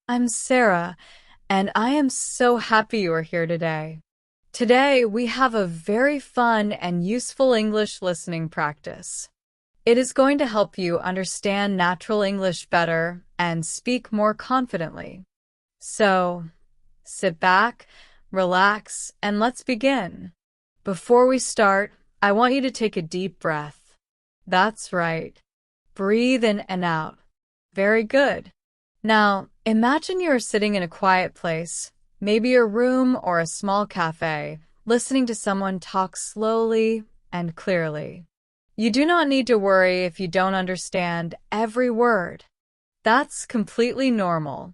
I'm Sarah, and I am so happy you are here today. Today, we have a very fun and useful English listening practice. It is going to help you understand natural English better and speak more confidently. So, sit back, relax, and let's begin. Before we start, I want you to take a deep breath. That's right. Breathe in and out. Very good. Now, imagine you're sitting in a quiet place, maybe a room or a small cafe, listening to someone talk slowly and clearly. You do not need to worry if you don't understand every word. That's completely normal.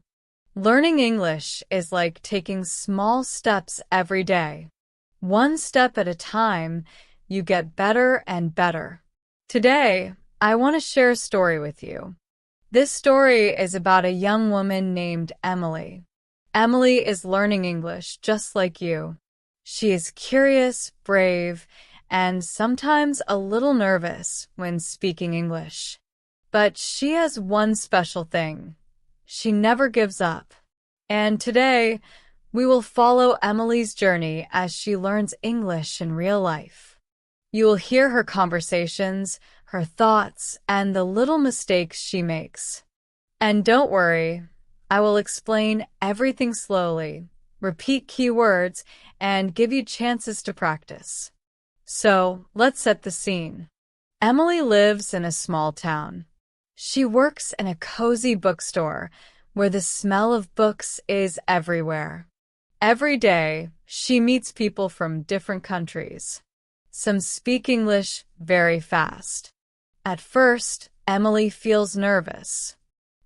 Learning English is like taking small steps every day. One step at a time, you get better and better. Today, I want to share a story with you. This story is about a young woman named Emily. Emily is learning English just like you. She is curious, brave, and sometimes a little nervous when speaking English. But she has one special thing. She never gives up. And today, we will follow Emily's journey as she learns English in real life. You will hear her conversations, her thoughts, and the little mistakes she makes. And don't worry, I will explain everything slowly, repeat key words, and give you chances to practice. So, let's set the scene. Emily lives in a small town. She works in a cozy bookstore where the smell of books is everywhere. Every day, she meets people from different countries. Some speak English very fast. At first, Emily feels nervous.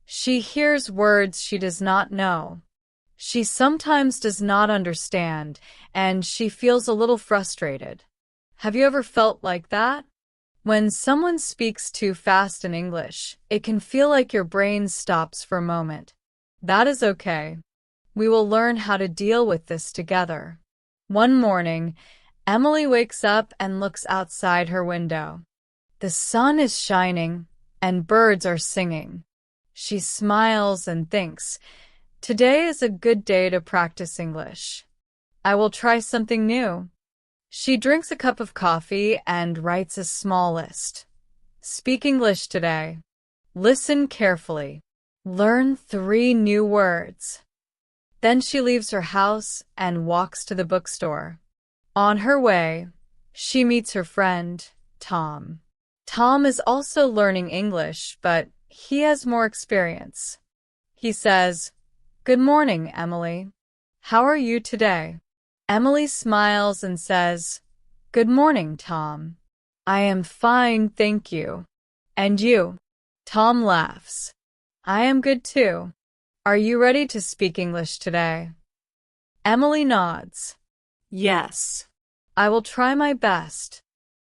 She hears words she does not know. She sometimes does not understand, and she feels a little frustrated. Have you ever felt like that? When someone speaks too fast in English, it can feel like your brain stops for a moment. That is okay. We will learn how to deal with this together. One morning, Emily wakes up and looks outside her window. The sun is shining, and birds are singing. She smiles and thinks, "Today is a good day to practice English. I will try something new." She drinks a cup of coffee and writes a small list. Speak English today. Listen carefully. Learn 3 new words. Then she leaves her house and walks to the bookstore. On her way, she meets her friend, Tom. Tom is also learning English, but he has more experience. He says, "Good morning, Emily. How are you today?" Emily smiles and says, "Good morning, Tom. I am fine, thank you. And you?" Tom laughs. "I am good too. Are you ready to speak English today?" Emily nods. "Yes. I will try my best."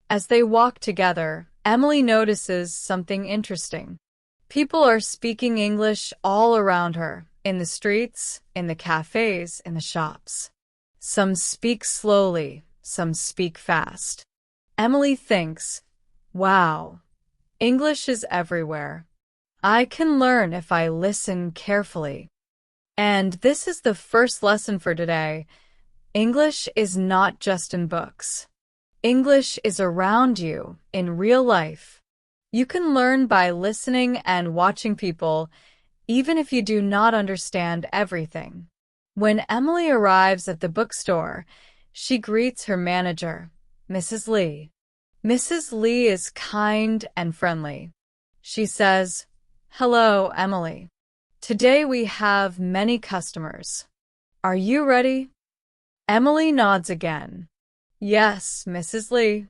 As they walk together, Emily notices something interesting. People are speaking English all around her, in the streets, in the cafes, in the shops. Some speak slowly, some speak fast. Emily thinks, "Wow, English is everywhere. I can learn if I listen carefully." And this is the first lesson for today. English is not just in books. English is around you in real life. You can learn by listening and watching people, even if you do not understand everything. When Emily arrives at the bookstore, she greets her manager, Mrs. Lee. Mrs. Lee is kind and friendly. She says, "Hello, Emily. Today we have many customers. Are you ready?" Emily nods again. "Yes, Mrs. Lee.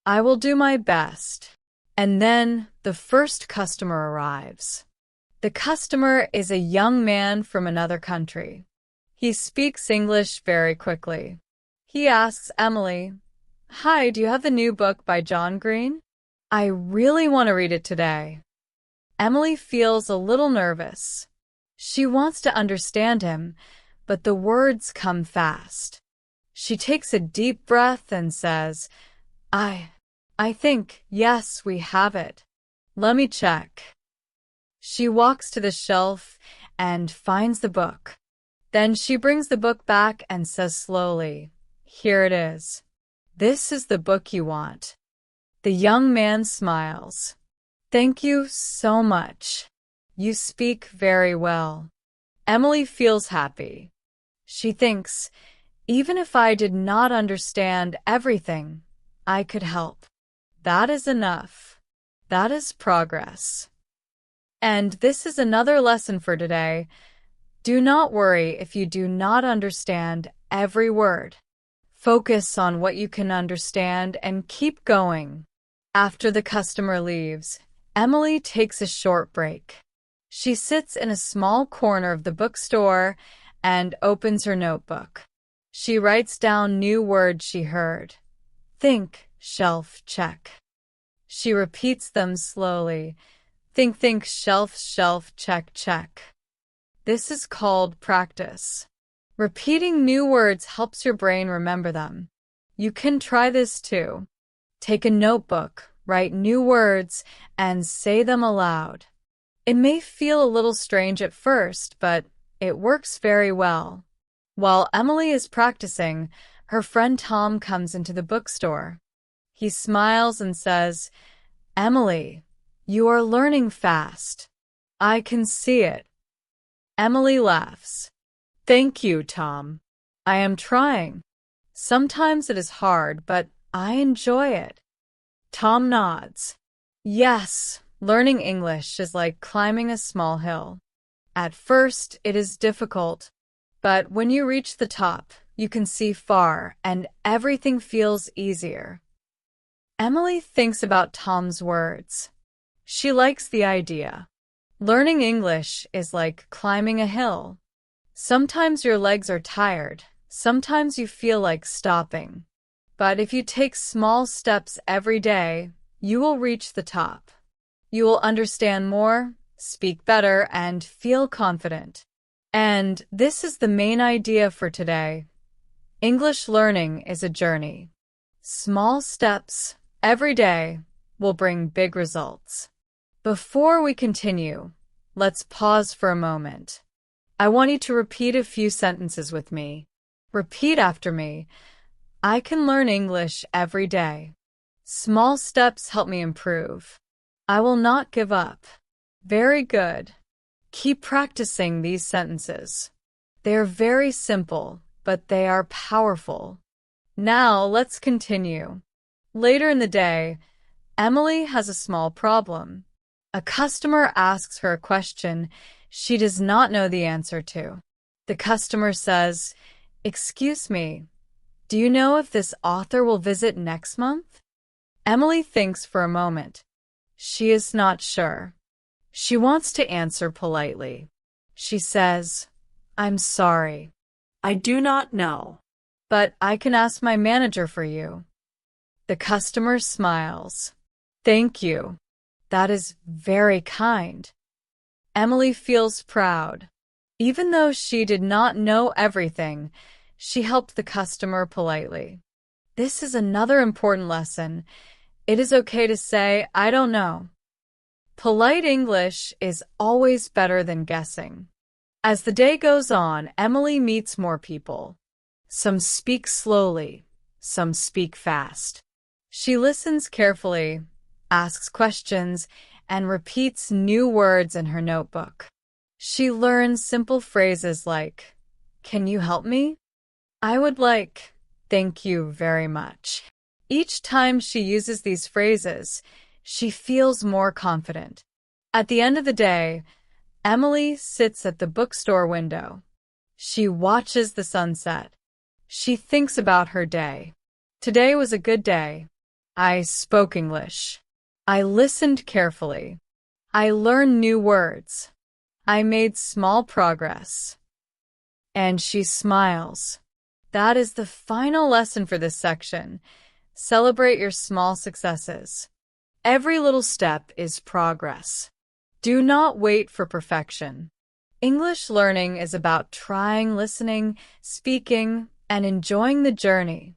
I will do my best." And then the first customer arrives. The customer is a young man from another country. He speaks English very quickly. He asks Emily, "Hi, do you have the new book by John Green? I really want to read it today." Emily feels a little nervous. She wants to understand him, but the words come fast. She takes a deep breath and says, I think, yes, we have it. Let me check." She walks to the shelf and finds the book. Then she brings the book back and says slowly, "Here it is. This is the book you want." The young man smiles. "Thank you so much. You speak very well." Emily feels happy. She thinks, even if I did not understand everything, I could help. That is enough. That is progress. And this is another lesson for today. Do not worry if you do not understand every word. Focus on what you can understand and keep going. After the customer leaves, Emily takes a short break. She sits in a small corner of the bookstore and opens her notebook. She writes down new words she heard. Think, shelf, check. She repeats them slowly. Think, shelf, shelf, check, check. This is called practice. Repeating new words helps your brain remember them. You can try this too. Take a notebook, write new words, and say them aloud. It may feel a little strange at first, but it works very well. While Emily is practicing, her friend Tom comes into the bookstore. He smiles and says, "Emily, you are learning fast. I can see it." Emily laughs. "Thank you, Tom. I am trying. Sometimes it is hard, but I enjoy it." Tom nods. Yes, learning English is like climbing a small hill. At first, it is difficult, but when you reach the top, you can see far and everything feels easier. Emily thinks about Tom's words. She likes the idea. Learning English is like climbing a hill. Sometimes your legs are tired, sometimes you feel like stopping. But if you take small steps every day, you will reach the top. You will understand more, speak better, and feel confident. And this is the main idea for today. English learning is a journey. Small steps every day will bring big results. Before we continue, let's pause for a moment. I want you to repeat a few sentences with me. Repeat after me. I can learn English every day. Small steps help me improve. I will not give up. Very good. Keep practicing these sentences. They are very simple, but they are powerful. Now let's continue. Later in the day, Emily has a small problem. A customer asks her a question she does not know the answer to. The customer says, "Excuse me, do you know if this author will visit next month?" Emily thinks for a moment. She is not sure. She wants to answer politely. She says, "I'm sorry. I do not know, but I can ask my manager for you." The customer smiles. "Thank you. That is very kind." Emily feels proud. Even though she did not know everything, she helped the customer politely. This is another important lesson. It is okay to say, "I don't know." Polite English is always better than guessing. As the day goes on, Emily meets more people. Some speak slowly, some speak fast. She listens carefully, asks questions, and repeats new words in her notebook. She learns simple phrases like, "Can you help me?" "I would like," "Thank you very much." Each time she uses these phrases, she feels more confident. At the end of the day, Emily sits at the bookstore window. She watches the sunset. She thinks about her day. Today was a good day. I spoke English. I listened carefully. I learned new words. I made small progress. And she smiles. That is the final lesson for this section. Celebrate your small successes. Every little step is progress. Do not wait for perfection. English learning is about trying, listening, speaking, and enjoying the journey.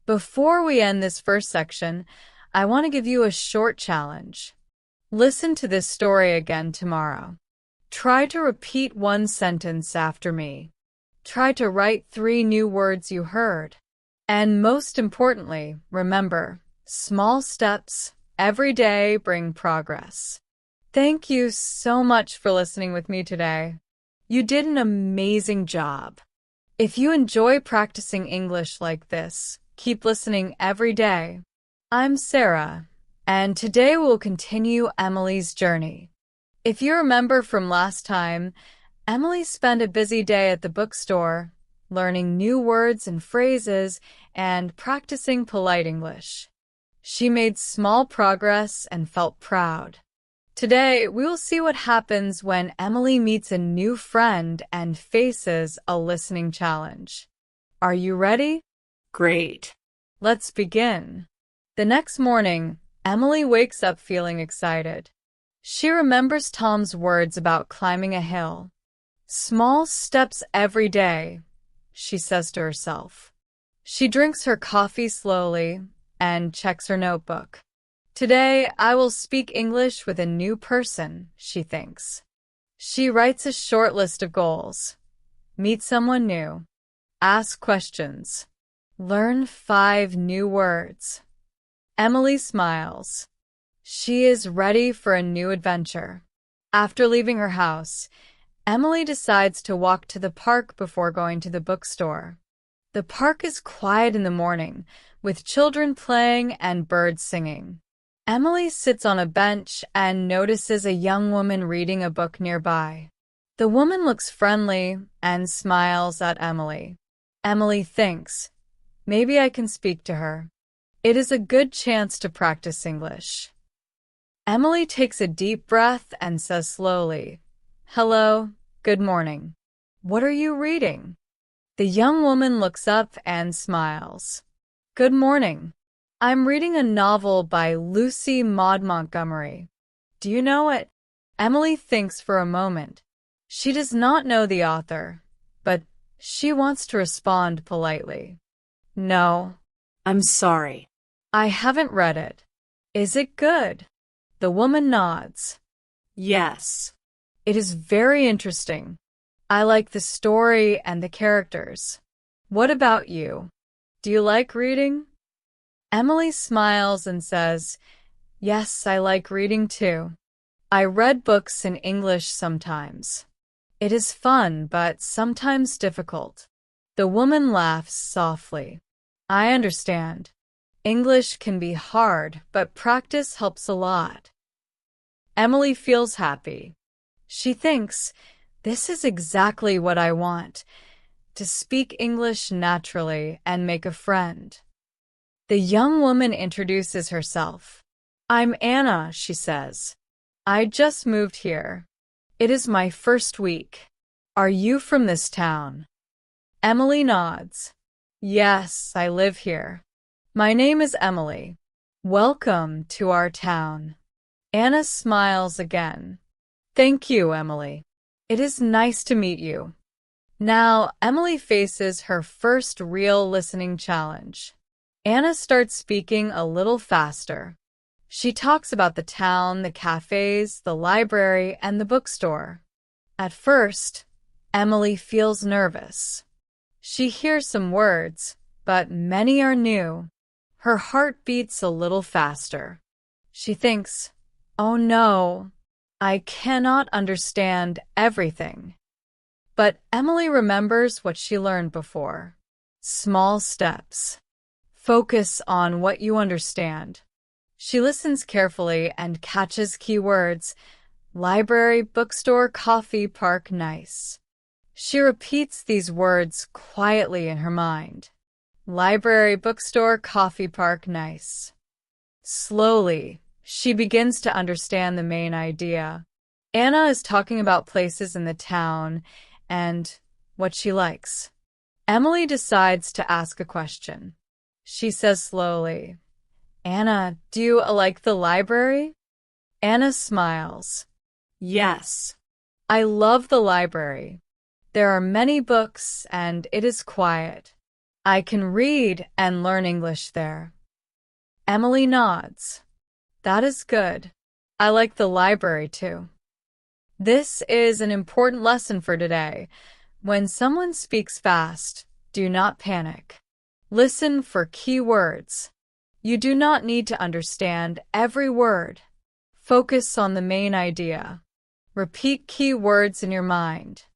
Before we end this first section, I want to give you a short challenge. Listen to this story again tomorrow. Try to repeat one sentence after me. Try to write 3 new words you heard. And most importantly, remember, small steps every day bring progress. Thank you so much for listening with me today. You did an amazing job. If you enjoy practicing English like this, keep listening every day. I'm Sarah, and today we'll continue Emily's journey. If you remember from last time, Emily spent a busy day at the bookstore, learning new words and phrases and practicing polite English. She made small progress and felt proud. Today, we will see what happens when Emily meets a new friend and faces a listening challenge. Are you ready? Great. Let's begin. The next morning, Emily wakes up feeling excited. She remembers Tom's words about climbing a hill. Small steps every day, she says to herself. She drinks her coffee slowly and checks her notebook. Today, I will speak English with a new person, she thinks. She writes a short list of goals. Meet someone new. Ask questions. Learn 5 new words. Emily smiles. She is ready for a new adventure. After leaving her house, Emily decides to walk to the park before going to the bookstore. The park is quiet in the morning, with children playing and birds singing. Emily sits on a bench and notices a young woman reading a book nearby. The woman looks friendly and smiles at Emily. Emily thinks, maybe I can speak to her. It is a good chance to practice English. Emily takes a deep breath and says slowly, "Hello, good morning. What are you reading?" The young woman looks up and smiles. "Good morning. I'm reading a novel by Lucy Maud Montgomery. Do you know it?" Emily thinks for a moment. She does not know the author, but she wants to respond politely. "No, I'm sorry. I haven't read it. Is it good?" The woman nods. Yes. "It is very interesting. I like the story and the characters. What about you? Do you like reading?" Emily smiles and says, "Yes, I like reading too. I read books in English sometimes. It is fun, but sometimes difficult." The woman laughs softly. "I understand. English can be hard, but practice helps a lot." Emily feels happy. She thinks, this is exactly what I want, to speak English naturally and make a friend. The young woman introduces herself. "I'm Anna," she says. "I just moved here. It is my first week. Are you from this town?" Emily nods. "Yes, I live here. My name is Emily. Welcome to our town." Anna smiles again. "Thank you, Emily. It is nice to meet you." Now, Emily faces her first real listening challenge. Anna starts speaking a little faster. She talks about the town, the cafes, the library, and the bookstore. At first, Emily feels nervous. She hears some words, but many are new. Her heart beats a little faster. She thinks, "Oh no, I cannot understand everything." But Emily remembers what she learned before. Small steps. Focus on what you understand. She listens carefully and catches key words: library, bookstore, coffee, park, nice. She repeats these words quietly in her mind. Library, bookstore, coffee, park, nice. Slowly, she begins to understand the main idea. Anna is talking about places in the town and what she likes. Emily decides to ask a question. She says slowly, "Anna, do you like the library?" Anna smiles. Yes. "I love the library. There are many books and it is quiet. I can read and learn English there." Emily nods. "That is good. I like the library too." This is an important lesson for today. When someone speaks fast, do not panic. Listen for key words. You do not need to understand every word. Focus on the main idea. Repeat key words in your mind.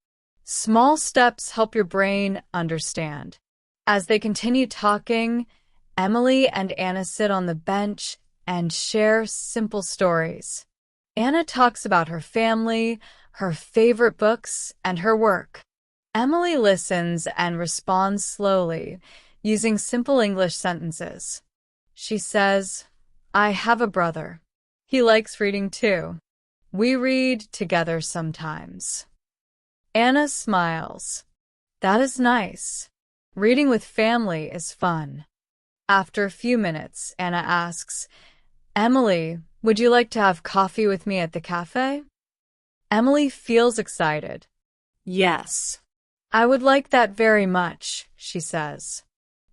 Small steps help your brain understand. As they continue talking, Emily and Anna sit on the bench and share simple stories. Anna talks about her family, her favorite books, and her work. Emily listens and responds slowly, using simple English sentences. She says, "I have a brother. He likes reading too. We read together sometimes." Anna smiles. That is nice. Reading with family is fun. After a few minutes, Anna asks, "Emily, would you like to have coffee with me at the cafe?" Emily feels excited. Yes. "I would like that very much," she says.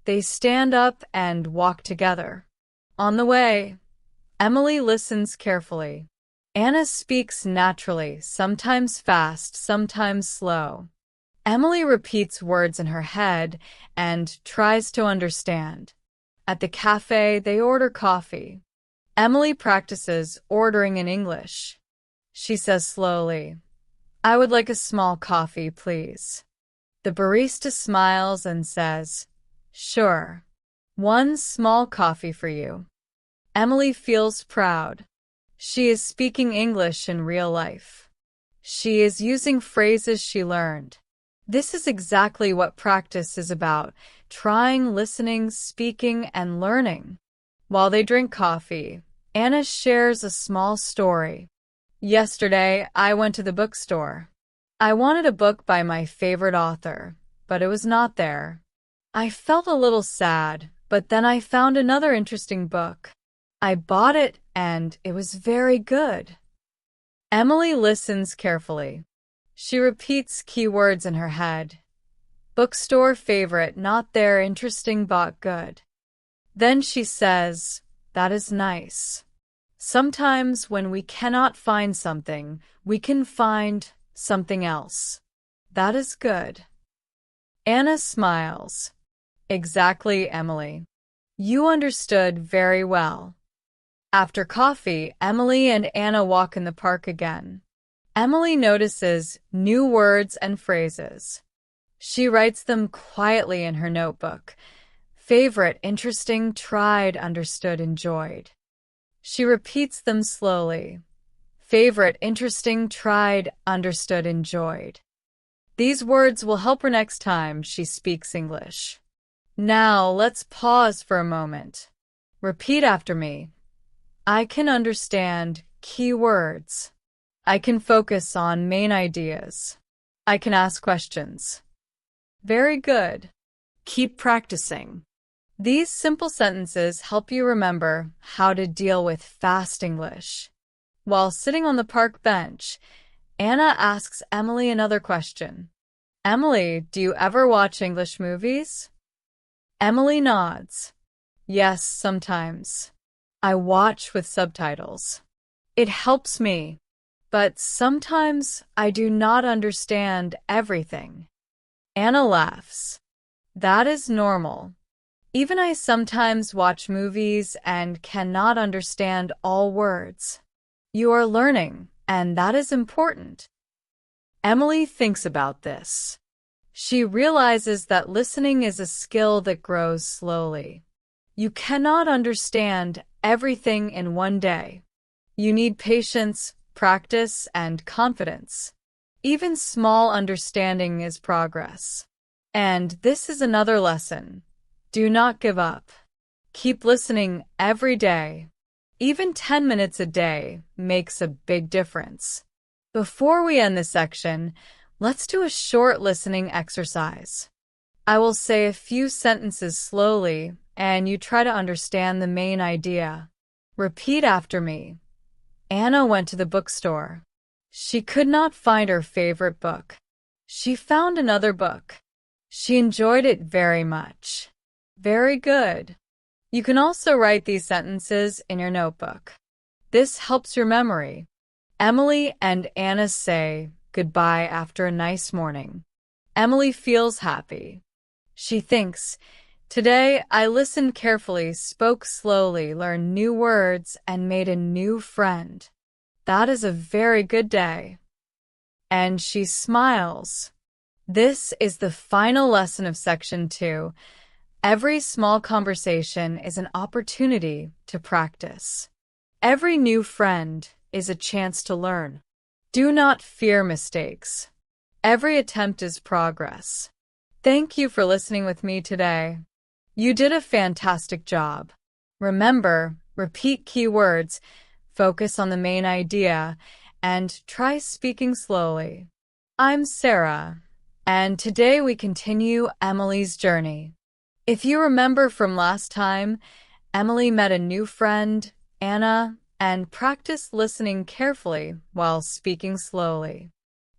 They stand up and walk together. On the way, Emily listens carefully. Anna speaks naturally, sometimes fast, sometimes slow. Emily repeats words in her head and tries to understand. At the cafe, they order coffee. Emily practices ordering in English. She says slowly, "I would like a small coffee, please." The barista smiles and says, "Sure. One small coffee for you." Emily feels proud. She is speaking English in real life. She is using phrases she learned. This is exactly what practice is about: trying, listening, speaking, and learning. While they drink coffee, Anna shares a small story. "Yesterday, I went to the bookstore. I wanted a book by my favorite author, but it was not there. I felt a little sad, but then I found another interesting book. I bought it, and it was very good." Emily listens carefully. She repeats keywords in her head. Bookstore favorite, not there, interesting, bought, good. Then she says, "That is nice." Sometimes when we cannot find something, we can find something else. That is good. Anna smiles. Exactly, Emily. You understood very well. After coffee, Emily and Anna walk in the park again. Emily notices new words and phrases. She writes them quietly in her notebook. Favorite, interesting, tried, understood, enjoyed. She repeats them slowly. Favorite, interesting, tried, understood, enjoyed. These words will help her next time she speaks English. Now, let's pause for a moment. Repeat after me. I can understand key words. I can focus on main ideas. I can ask questions. Very good. Keep practicing. These simple sentences help you remember how to deal with fast English. While sitting on the park bench, Anna asks Emily another question. Emily, do you ever watch English movies? Emily nods. Yes, sometimes. I watch with subtitles. It helps me, but sometimes I do not understand everything. Anna laughs. That is normal. Even I sometimes watch movies and cannot understand all words. You are learning, and that is important. Emily thinks about this. She realizes that listening is a skill that grows slowly. You cannot understand everything in one day. You need patience, practice, and confidence. Even small understanding is progress. And this is another lesson. Do not give up. Keep listening every day. Even 10 minutes a day makes a big difference. Before we end this section, let's do a short listening exercise. I will say a few sentences slowly, and you try to understand the main idea. Repeat after me. Anna went to the bookstore. She could not find her favorite book. She found another book. She enjoyed it very much. Very good. You can also write these sentences in your notebook. This helps your memory. Emily and Anna say goodbye after a nice morning. Emily feels happy. She thinks, today I listened carefully, spoke slowly, learned new words, and made a new friend. That is a very good day. And she smiles. This is the final lesson of Section 2. Every small conversation is an opportunity to practice. Every new friend is a chance to learn. Do not fear mistakes. Every attempt is progress. Thank you for listening with me today. You did a fantastic job. Remember, repeat key words, focus on the main idea, and try speaking slowly. I'm Sarah, and today we continue Emily's journey. If you remember from last time, Emily met a new friend, Anna, and practiced listening carefully while speaking slowly.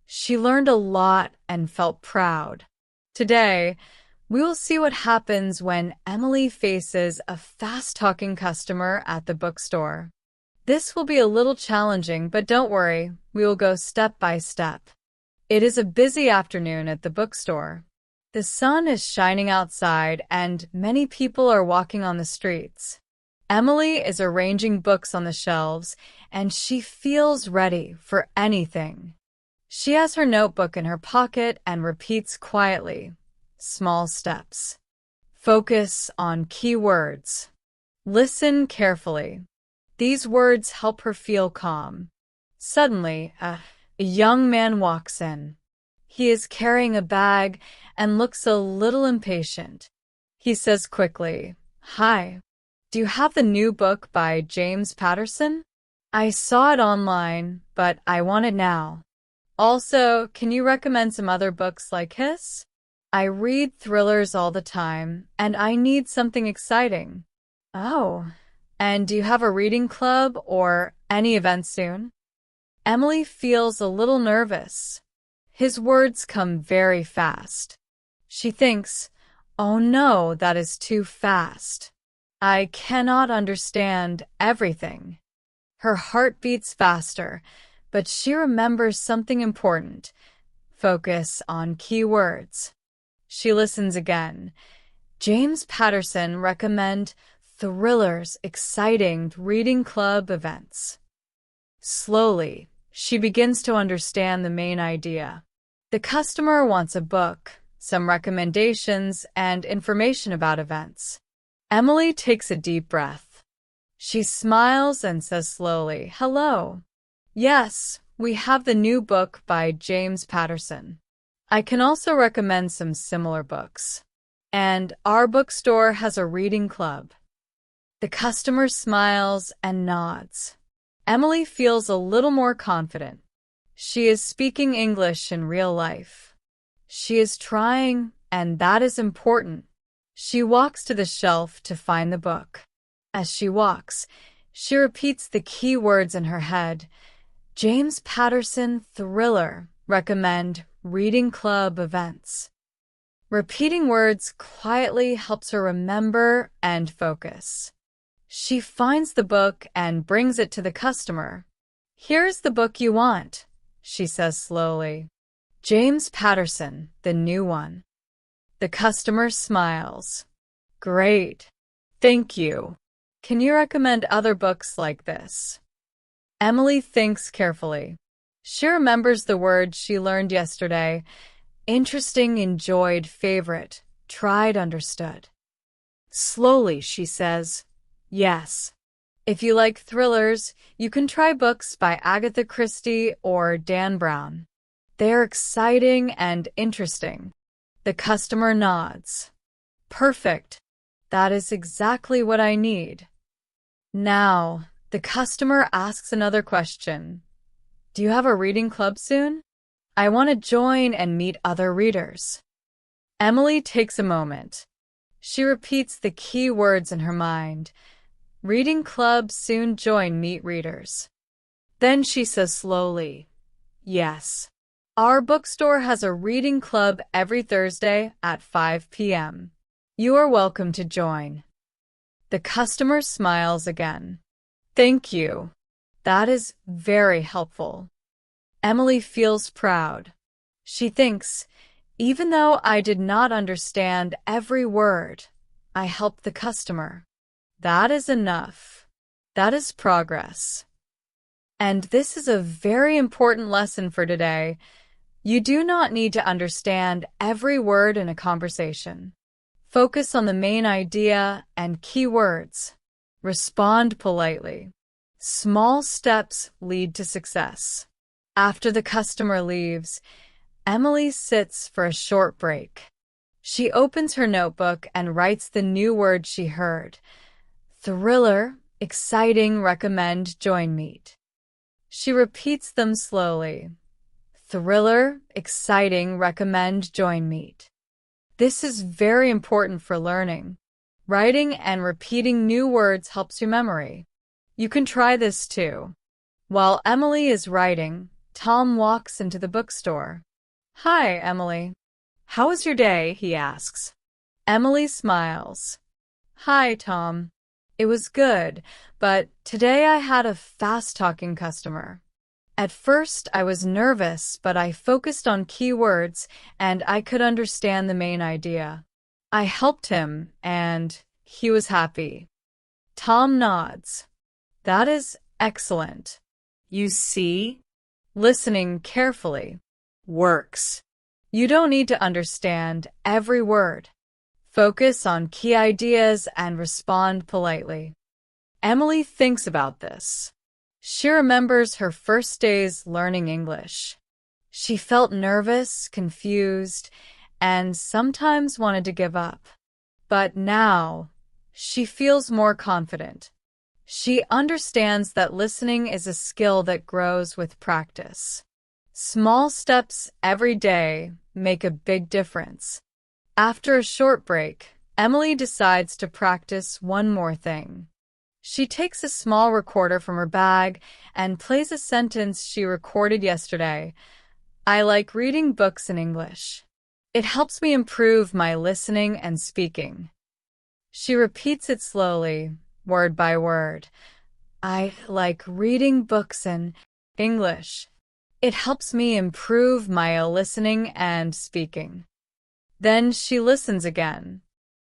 She learned a lot and felt proud. Today, we will see what happens when Emily faces a fast-talking customer at the bookstore. This will be a little challenging, but don't worry, we will go step by step. It is a busy afternoon at the bookstore. The sun is shining outside and many people are walking on the streets. Emily is arranging books on the shelves and she feels ready for anything. She has her notebook in her pocket and repeats quietly, small steps. Focus on key words. Listen carefully. These words help her feel calm. Suddenly, a young man walks in. He is carrying a bag and looks a little impatient. He says quickly, "Hi, do you have the new book by James Patterson? I saw it online, but I want it now. Also, can you recommend some other books like his? I read thrillers all the time, and I need something exciting." "Oh, and do you have a reading club or any event soon?" Emily feels a little nervous. His words come very fast. She thinks, "Oh no, that is too fast. I cannot understand everything." Her heart beats faster, but she remembers something important. Focus on key words. She listens again. James Patterson recommend thrillers, exciting reading club events. Slowly, she begins to understand the main idea. The customer wants a book, some recommendations, and information about events. Emily takes a deep breath. She smiles and says slowly, "Hello. Yes, we have the new book by James Patterson. I can also recommend some similar books. And our bookstore has a reading club." The customer smiles and nods. Emily feels a little more confident. She is speaking English in real life. She is trying, and that is important. She walks to the shelf to find the book. As she walks, she repeats the key words in her head. James Patterson thriller, recommend reading club events. Repeating words quietly helps her remember and focus. She finds the book and brings it to the customer. "Here's the book you want," she says slowly. "James Patterson, the new one." The customer smiles. "Great. Thank you. Can you recommend other books like this?" Emily thinks carefully. She remembers the words she learned yesterday. Interesting, enjoyed, favorite, tried, understood. Slowly, she says, "Yes. If you like thrillers, you can try books by Agatha Christie or Dan Brown. They are exciting and interesting." The customer nods. "Perfect. That is exactly what I need." Now, the customer asks another question. "Do you have a reading club soon? I want to join and meet other readers." Emily takes a moment. She repeats the key words in her mind. Reading club, soon join, meet readers. Then she says slowly, "Yes. Our bookstore has a reading club every Thursday at 5 p.m. You are welcome to join." The customer smiles again. "Thank you. That is very helpful. Emily feels proud. She thinks, even though I did not understand every word, I helped the customer. That is enough. That is progress. And this is a very important lesson for today. You do not need to understand every word in a conversation. Focus on the main idea and key words. Respond politely. Small steps lead to success. After the customer leaves, Emily sits for a short break. She opens her notebook and writes the new word she heard. Thriller, exciting, recommend, join, meet. She repeats them slowly. Thriller, exciting, recommend, join, meet. This is very important for learning. Writing and repeating new words helps your memory. You can try this too. While Emily is writing, Tom walks into the bookstore. Hi, Emily. How was your day? He asks. Emily smiles. Hi, Tom. It was good, but today I had a fast-talking customer. At first, I was nervous, but I focused on key words and I could understand the main idea. I helped him, and he was happy. Tom nods. That is excellent. You see? Listening carefully Works. You don't need to understand every word. Focus on key ideas and respond politely. Emily thinks about this. She remembers her first days learning English. She felt nervous, confused, and sometimes wanted to give up. But now, she feels more confident. She understands that listening is a skill that grows with practice. Small steps every day make a big difference. After a short break, Emily decides to practice one more thing. She takes a small recorder from her bag and plays a sentence she recorded yesterday. I like reading books in English. It helps me improve my listening and speaking. She repeats it slowly, word by word. I like reading books in English. It helps me improve my listening and speaking. Then she listens again.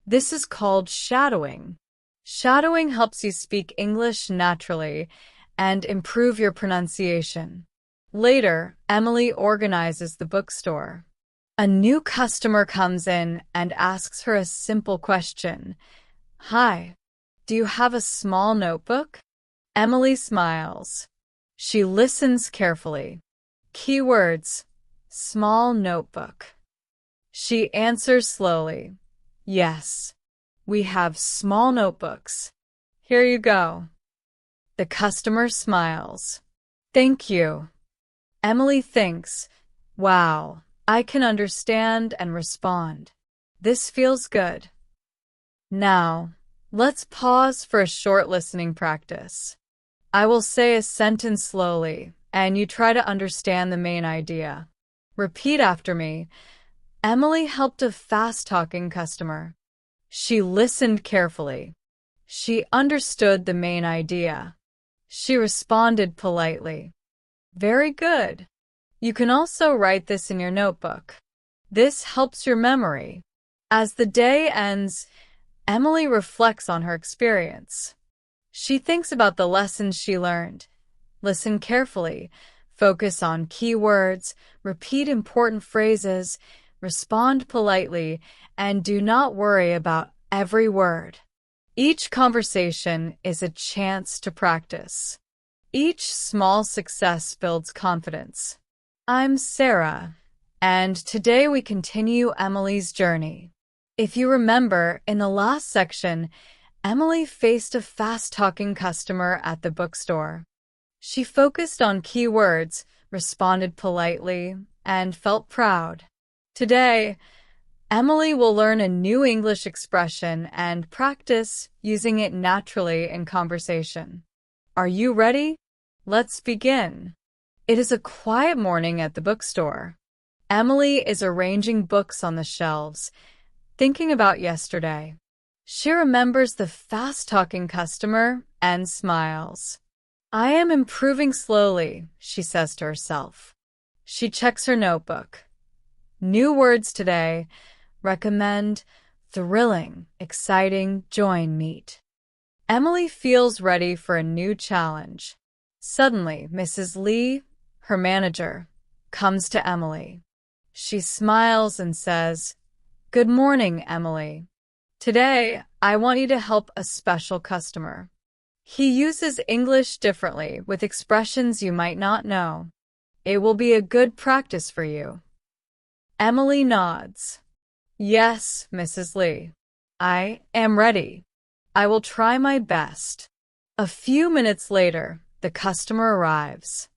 This is called shadowing. Shadowing helps you speak English naturally and improve your pronunciation. Later, Emily organizes the bookstore. A new customer comes in and asks her a simple question. Hi, do you have a small notebook? Emily smiles. She listens carefully. Keywords, small notebook. She answers slowly. Yes, we have small notebooks. Here you go. The customer smiles. Thank you. Emily thinks, wow, I can understand and respond. This feels good. Now, let's pause for a short listening practice. I will say a sentence slowly, and you try to understand the main idea. Repeat after me. Emily helped a fast-talking customer. She listened carefully. She understood the main idea. She responded politely. Very good. You can also write this in your notebook. This helps your memory. As the day ends, Emily reflects on her experience. She thinks about the lessons she learned. Listen carefully. Focus on key words. Repeat important phrases. Respond politely, and do not worry about every word. Each conversation is a chance to practice. Each small success builds confidence. I'm Sarah, and today we continue Emily's journey. If you remember, in the last section, Emily faced a fast-talking customer at the bookstore. She focused on key words, responded politely, and felt proud. Today, Emily will learn a new English expression and practice using it naturally in conversation. Are you ready? Let's begin. It is a quiet morning at the bookstore. Emily is arranging books on the shelves, thinking about yesterday. She remembers the fast-talking customer and smiles. I am improving slowly, she says to herself. She checks her notebook. New words today. Recommend thrilling, exciting, join, meet. Emily feels ready for a new challenge. Suddenly, Mrs. Lee, her manager, comes to Emily. She smiles and says, "Good morning, Emily. Today, I want you to help a special customer. He uses English differently with expressions you might not know. It will be a good practice for you." Emily nods. "Yes, Mrs. Lee. I am ready. I will try my best." A few minutes later, the customer arrives.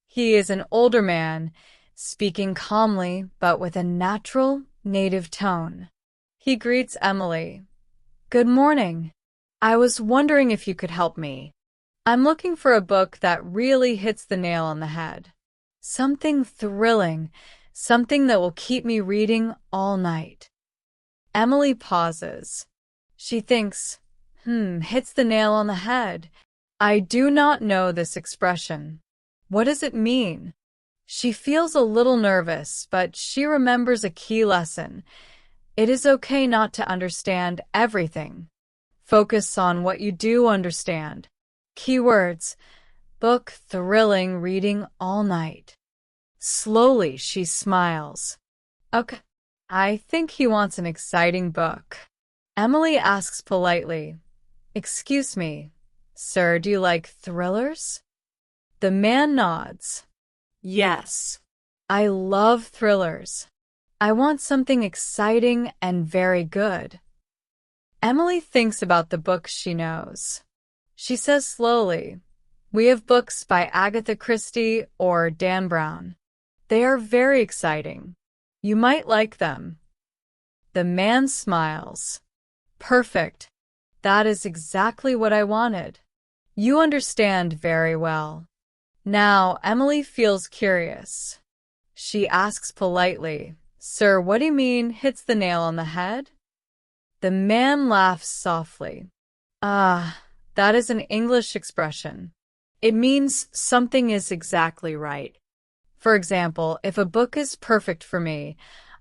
He is an older man, speaking calmly but with a natural, native tone. He greets Emily. "Good morning. I was wondering if you could help me. I'm looking for a book that really hits the nail on the head. Something thrilling, something that will keep me reading all night." Emily pauses. She thinks, hits the nail on the head. I do not know this expression. What does it mean? She feels a little nervous, but she remembers a key lesson. It is okay not to understand everything. Focus on what you do understand. Keywords: book, thrilling, reading all night. Slowly, she smiles. Okay, I think he wants an exciting book. Emily asks politely, "Excuse me, sir, do you like thrillers?" The man nods. Yes. "I love thrillers. I want something exciting and very good." Emily thinks about the books she knows. She says slowly, "We have books by Agatha Christie or Dan Brown. They are very exciting. You might like them." The man smiles. "Perfect. That is exactly what I wanted. You understand very well." Now, Emily feels curious. She asks politely, "Sir, what do you mean hits the nail on the head?" The man laughs softly. "Ah, that is an English expression. It means something is exactly right. For example, if a book is perfect for me,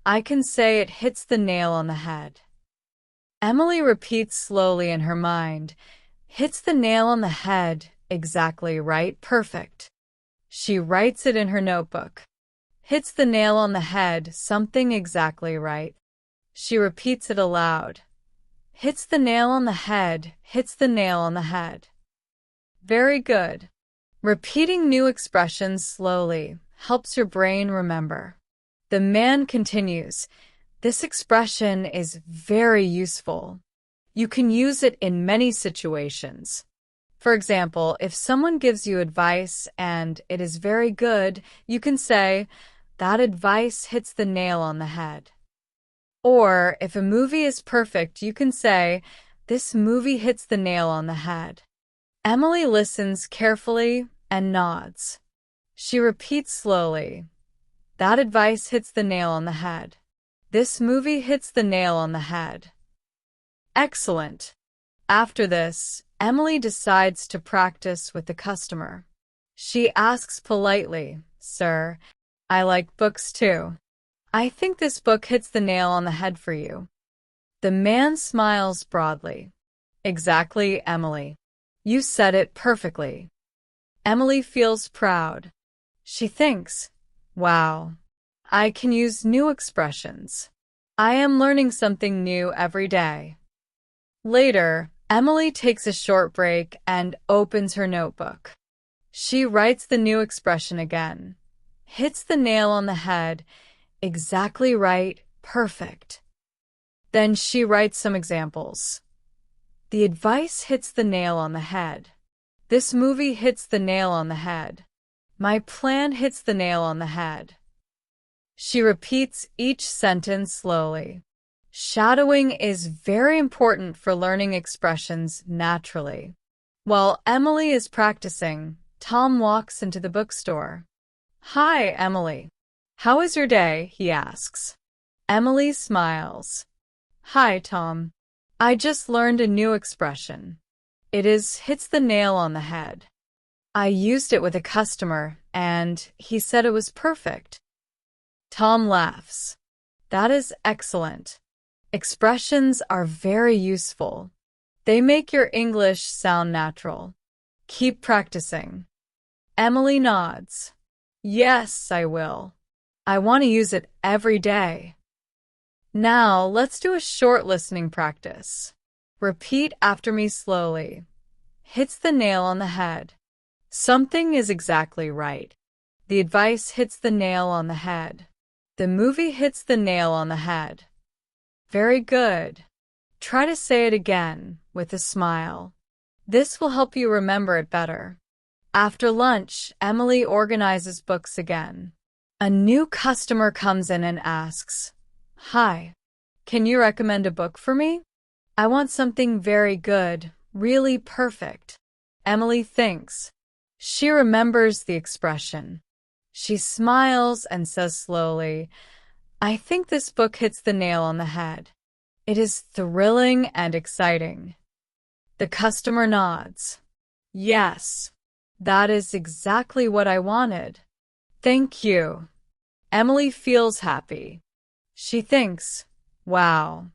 I can say it hits the nail on the head." Emily repeats slowly in her mind, "Hits the nail on the head, exactly right, perfect." She writes it in her notebook. "Hits the nail on the head, something exactly right." She repeats it aloud. "Hits the nail on the head, hits the nail on the head." Very good. Repeating new expressions slowly helps your brain remember. The man continues, "This expression is very useful. You can use it in many situations. For example, if someone gives you advice and it is very good, you can say, 'That advice hits the nail on the head.' Or if a movie is perfect, you can say, 'This movie hits the nail on the head.'" Emily listens carefully and nods. She repeats slowly, "That advice hits the nail on the head. This movie hits the nail on the head." Excellent. After this, Emily decides to practice with the customer. She asks politely, "Sir, I like books too. I think this book hits the nail on the head for you." The man smiles broadly. "Exactly, Emily. You said it perfectly." Emily feels proud. She thinks, "Wow, I can use new expressions. I am learning something new every day." Later, Emily takes a short break and opens her notebook. She writes the new expression again. "Hits the nail on the head, exactly right, perfect." Then she writes some examples. "The advice hits the nail on the head. This movie hits the nail on the head. My plan hits the nail on the head." She repeats each sentence slowly. Shadowing is very important for learning expressions naturally. While Emily is practicing, Tom walks into the bookstore. "Hi, Emily. How is your day?" he asks. Emily smiles. "Hi, Tom. I just learned a new expression. It is hits the nail on the head." I used it with a customer, and he said it was perfect. Tom laughs. That is excellent. Expressions are very useful. They make your English sound natural. Keep practicing. Emily nods. Yes, I will. I want to use it every day. Now, let's do a short listening practice. Repeat after me slowly. Hits the nail on the head. Something is exactly right. The advice hits the nail on the head. The movie hits the nail on the head. Very good. Try to say it again with a smile. This will help you remember it better. After lunch, Emily organizes books again. A new customer comes in and asks, "Hi, can you recommend a book for me? I want something very good, really perfect." Emily thinks. She remembers the expression. She smiles and says slowly, "I think this book hits the nail on the head. It is thrilling and exciting." The customer nods. Yes, that is exactly what I wanted. Thank you. Emily feels happy. She thinks, wow,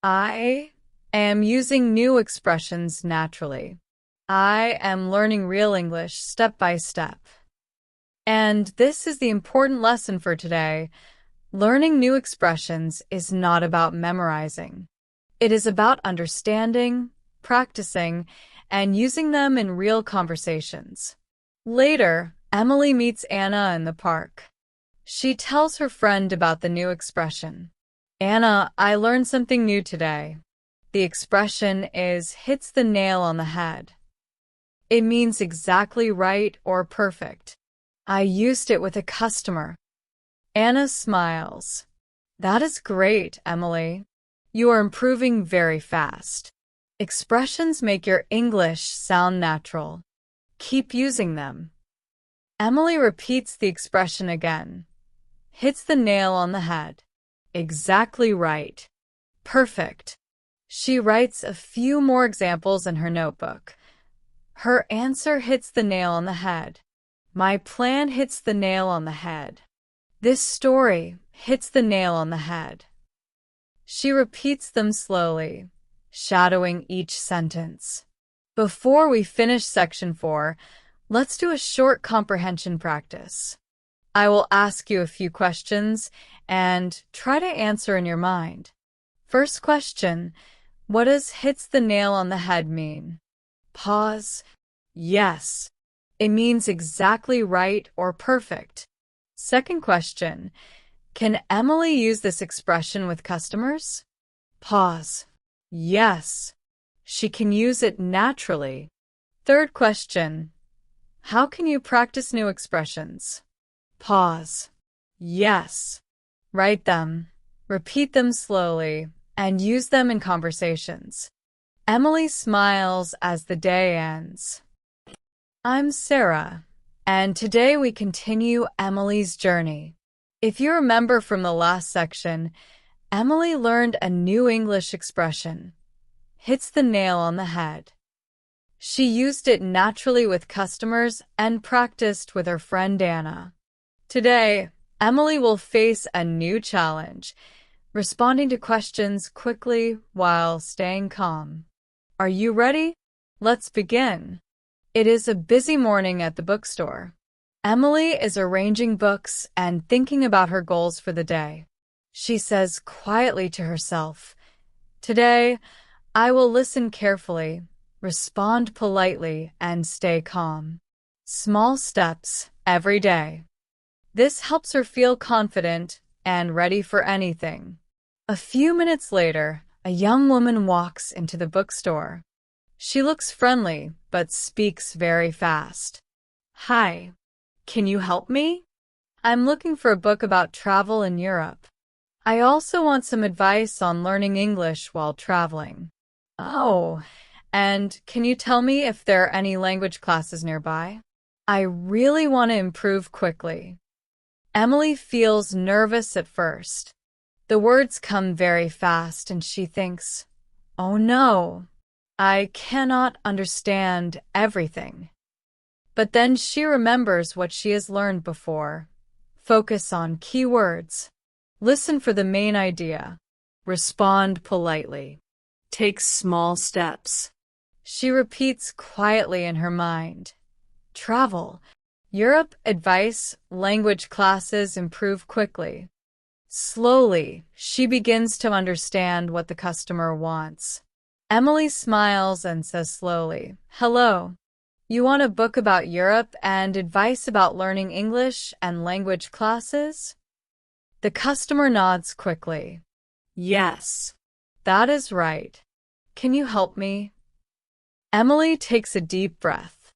I am using new expressions naturally. I am learning real English step by step. And this is the important lesson for today. Learning new expressions is not about memorizing. It is about understanding, practicing, and using them in real conversations. Later, Emily meets Anna in the park. She tells her friend about the new expression. Anna, I learned something new today. The expression is hits the nail on the head. It means exactly right or perfect. I used it with a customer. Anna smiles. That is great, Emily. You are improving very fast. Expressions make your English sound natural. Keep using them. Emily repeats the expression again. Hits the nail on the head. Exactly right. Perfect. She writes a few more examples in her notebook. Her answer hits the nail on the head. My plan hits the nail on the head. This story hits the nail on the head. She repeats them slowly, shadowing each sentence. Before we finish section 4, let's do a short comprehension practice. I will ask you a few questions and try to answer in your mind. First question, what does hits the nail on the head mean? Pause. Yes. It means exactly right or perfect. Second question, can Emily use this expression with customers? Pause. Yes. She can use it naturally. Third question, how can you practice new expressions? Pause. Yes. Write them, repeat them slowly, and use them in conversations. Emily smiles as the day ends. I'm Sarah, and today we continue Emily's journey. If you remember from the last section, Emily learned a new English expression, hits the nail on the head. She used it naturally with customers and practiced with her friend Anna. Today, Emily will face a new challenge, responding to questions quickly while staying calm. Are you ready? Let's begin. It is a busy morning at the bookstore. Emily is arranging books and thinking about her goals for the day. She says quietly to herself, "Today, I will listen carefully, respond politely, and stay calm." Small steps every day. This helps her feel confident and ready for anything. A few minutes later, a young woman walks into the bookstore. She looks friendly, but speaks very fast. Hi, can you help me? I'm looking for a book about travel in Europe. I also want some advice on learning English while traveling. Oh, and can you tell me if there are any language classes nearby? I really want to improve quickly. Emily feels nervous at first. The words come very fast and she thinks, oh no, I cannot understand everything. But then she remembers what she has learned before. Focus on key words. Listen for the main idea. Respond politely. Take small steps. She repeats quietly in her mind. Travel. Europe, advice, language classes, improve quickly. Slowly, she begins to understand what the customer wants. Emily smiles and says slowly, "Hello. You want a book about Europe and advice about learning English and language classes?" The customer nods quickly. Yes. That is right. Can you help me? Emily takes a deep breath.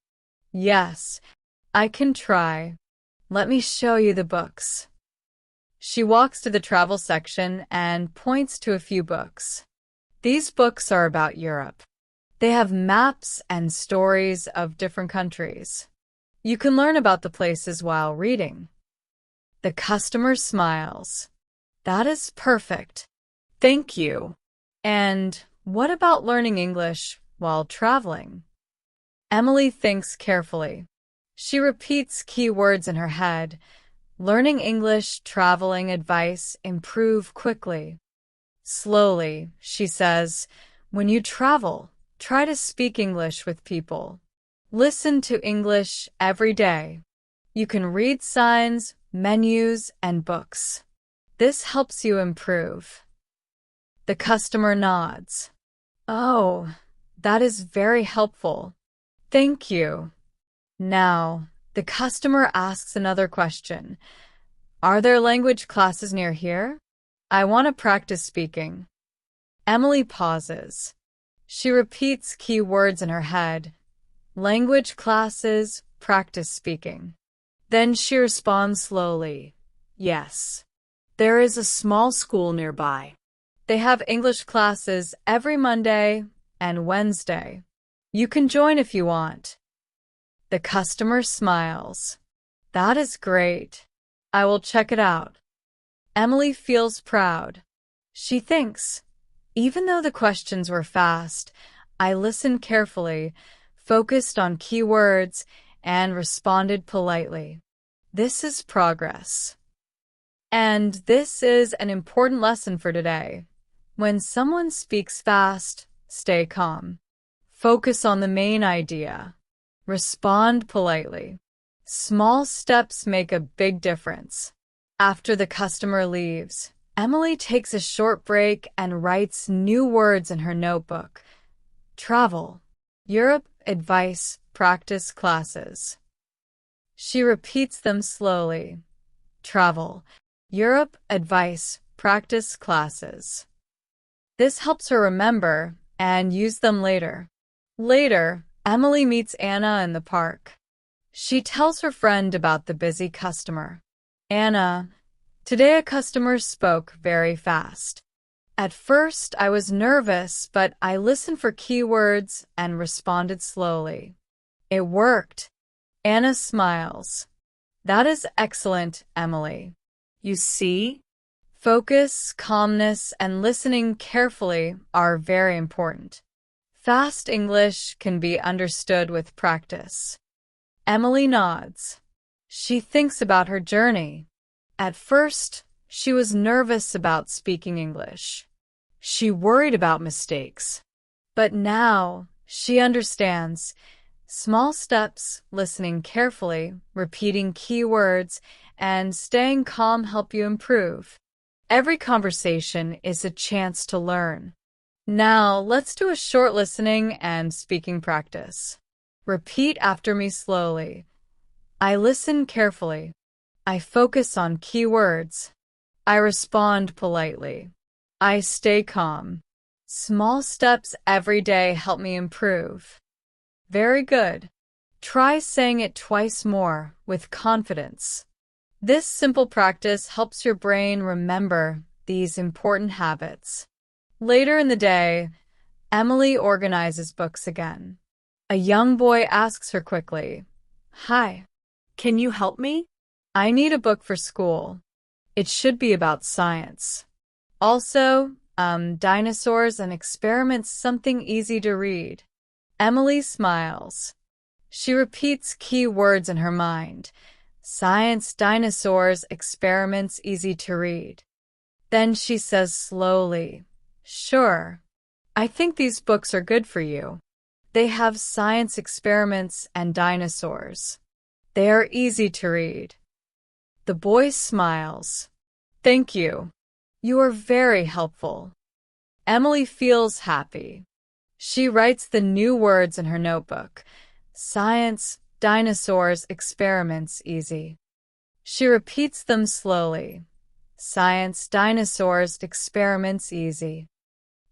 Yes, I can try. Let me show you the books. She walks to the travel section and points to a few books. These books are about Europe. They have maps and stories of different countries. You can learn about the places while reading. The customer smiles. That is perfect. Thank you. And what about learning English while traveling? Emily thinks carefully. She repeats key words in her head. Learning English, traveling, advice, improve quickly. Slowly, she says, when you travel, try to speak English with people. Listen to English every day. You can read signs, menus, and books. This helps you improve. The customer nods. Oh, that is very helpful. Thank you. Now, the customer asks another question. Are there language classes near here? I want to practice speaking. Emily pauses. She repeats key words in her head. Language classes, practice speaking. Then she responds slowly. Yes. There is a small school nearby. They have English classes every Monday and Wednesday. You can join if you want. The customer smiles. That is great. I will check it out. Emily feels proud. She thinks, even though the questions were fast, I listened carefully, focused on key words, and responded politely. This is progress. And this is an important lesson for today. When someone speaks fast, stay calm. Focus on the main idea. Respond politely. Small steps make a big difference. After the customer leaves, Emily takes a short break and writes new words in her notebook. Travel, Europe, advice, practice classes. She repeats them slowly. Travel, Europe, advice, practice classes. This helps her remember and use them later. Later, Emily meets Anna in the park. She tells her friend about the busy customer. Anna, today a customer spoke very fast. At first, I was nervous, but I listened for keywords and responded slowly. It worked. Anna smiles. That is excellent, Emily. You see? Focus, calmness, and listening carefully are very important. Fast English can be understood with practice. Emily nods. She thinks about her journey. At first, she was nervous about speaking English. She worried about mistakes. But now, she understands. Small steps, listening carefully, repeating key words, and staying calm help you improve. Every conversation is a chance to learn. Now, let's do a short listening and speaking practice. Repeat after me slowly. I listen carefully. I focus on key words. I respond politely. I stay calm. Small steps every day help me improve. Very good. Try saying it twice more with confidence. This simple practice helps your brain remember these important habits. Later in the day, Emily organizes books again. A young boy asks her quickly, "Hi, Can you help me? I need a book for school. It should be about science. Also, dinosaurs and experiments, something easy to read." Emily smiles. She repeats key words in her mind. Science, dinosaurs, experiments, easy to read. Then she says slowly, "Sure, I think these books are good for you. They have science experiments and dinosaurs. They are easy to read." The boy smiles. "Thank you. You are very helpful." Emily feels happy. She writes the new words in her notebook. Science, dinosaurs, experiments, easy. She repeats them slowly. Science, dinosaurs, experiments, easy.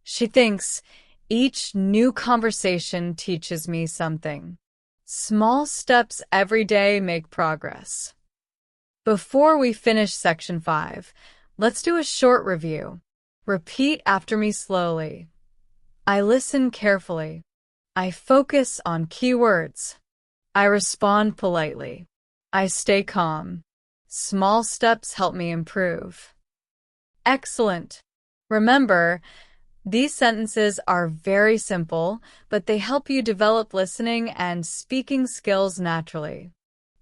She thinks, each new conversation teaches me something. Small steps every day make progress. Before we finish section 5, let's do a short review. Repeat after me slowly. I listen carefully. I focus on key words. I respond politely. I stay calm. Small steps help me improve. Excellent. Remember, these sentences are very simple, but they help you develop listening and speaking skills naturally.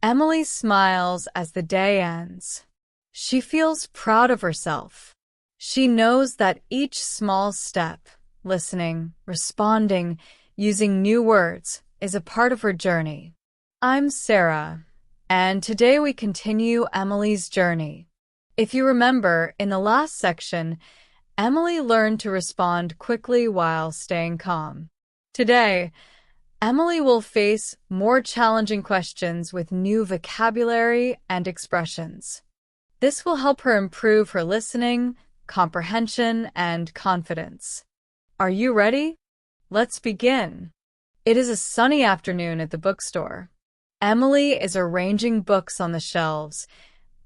Emily smiles as the day ends. She feels proud of herself. She knows that each small step, listening, responding, using new words, is a part of her journey. I'm Sarah, and today we continue Emily's journey. If you remember, in the last section, Emily learned to respond quickly while staying calm. Today, Emily will face more challenging questions with new vocabulary and expressions. This will help her improve her listening, comprehension, and confidence. Are you ready? Let's begin. It is a sunny afternoon at the bookstore. Emily is arranging books on the shelves,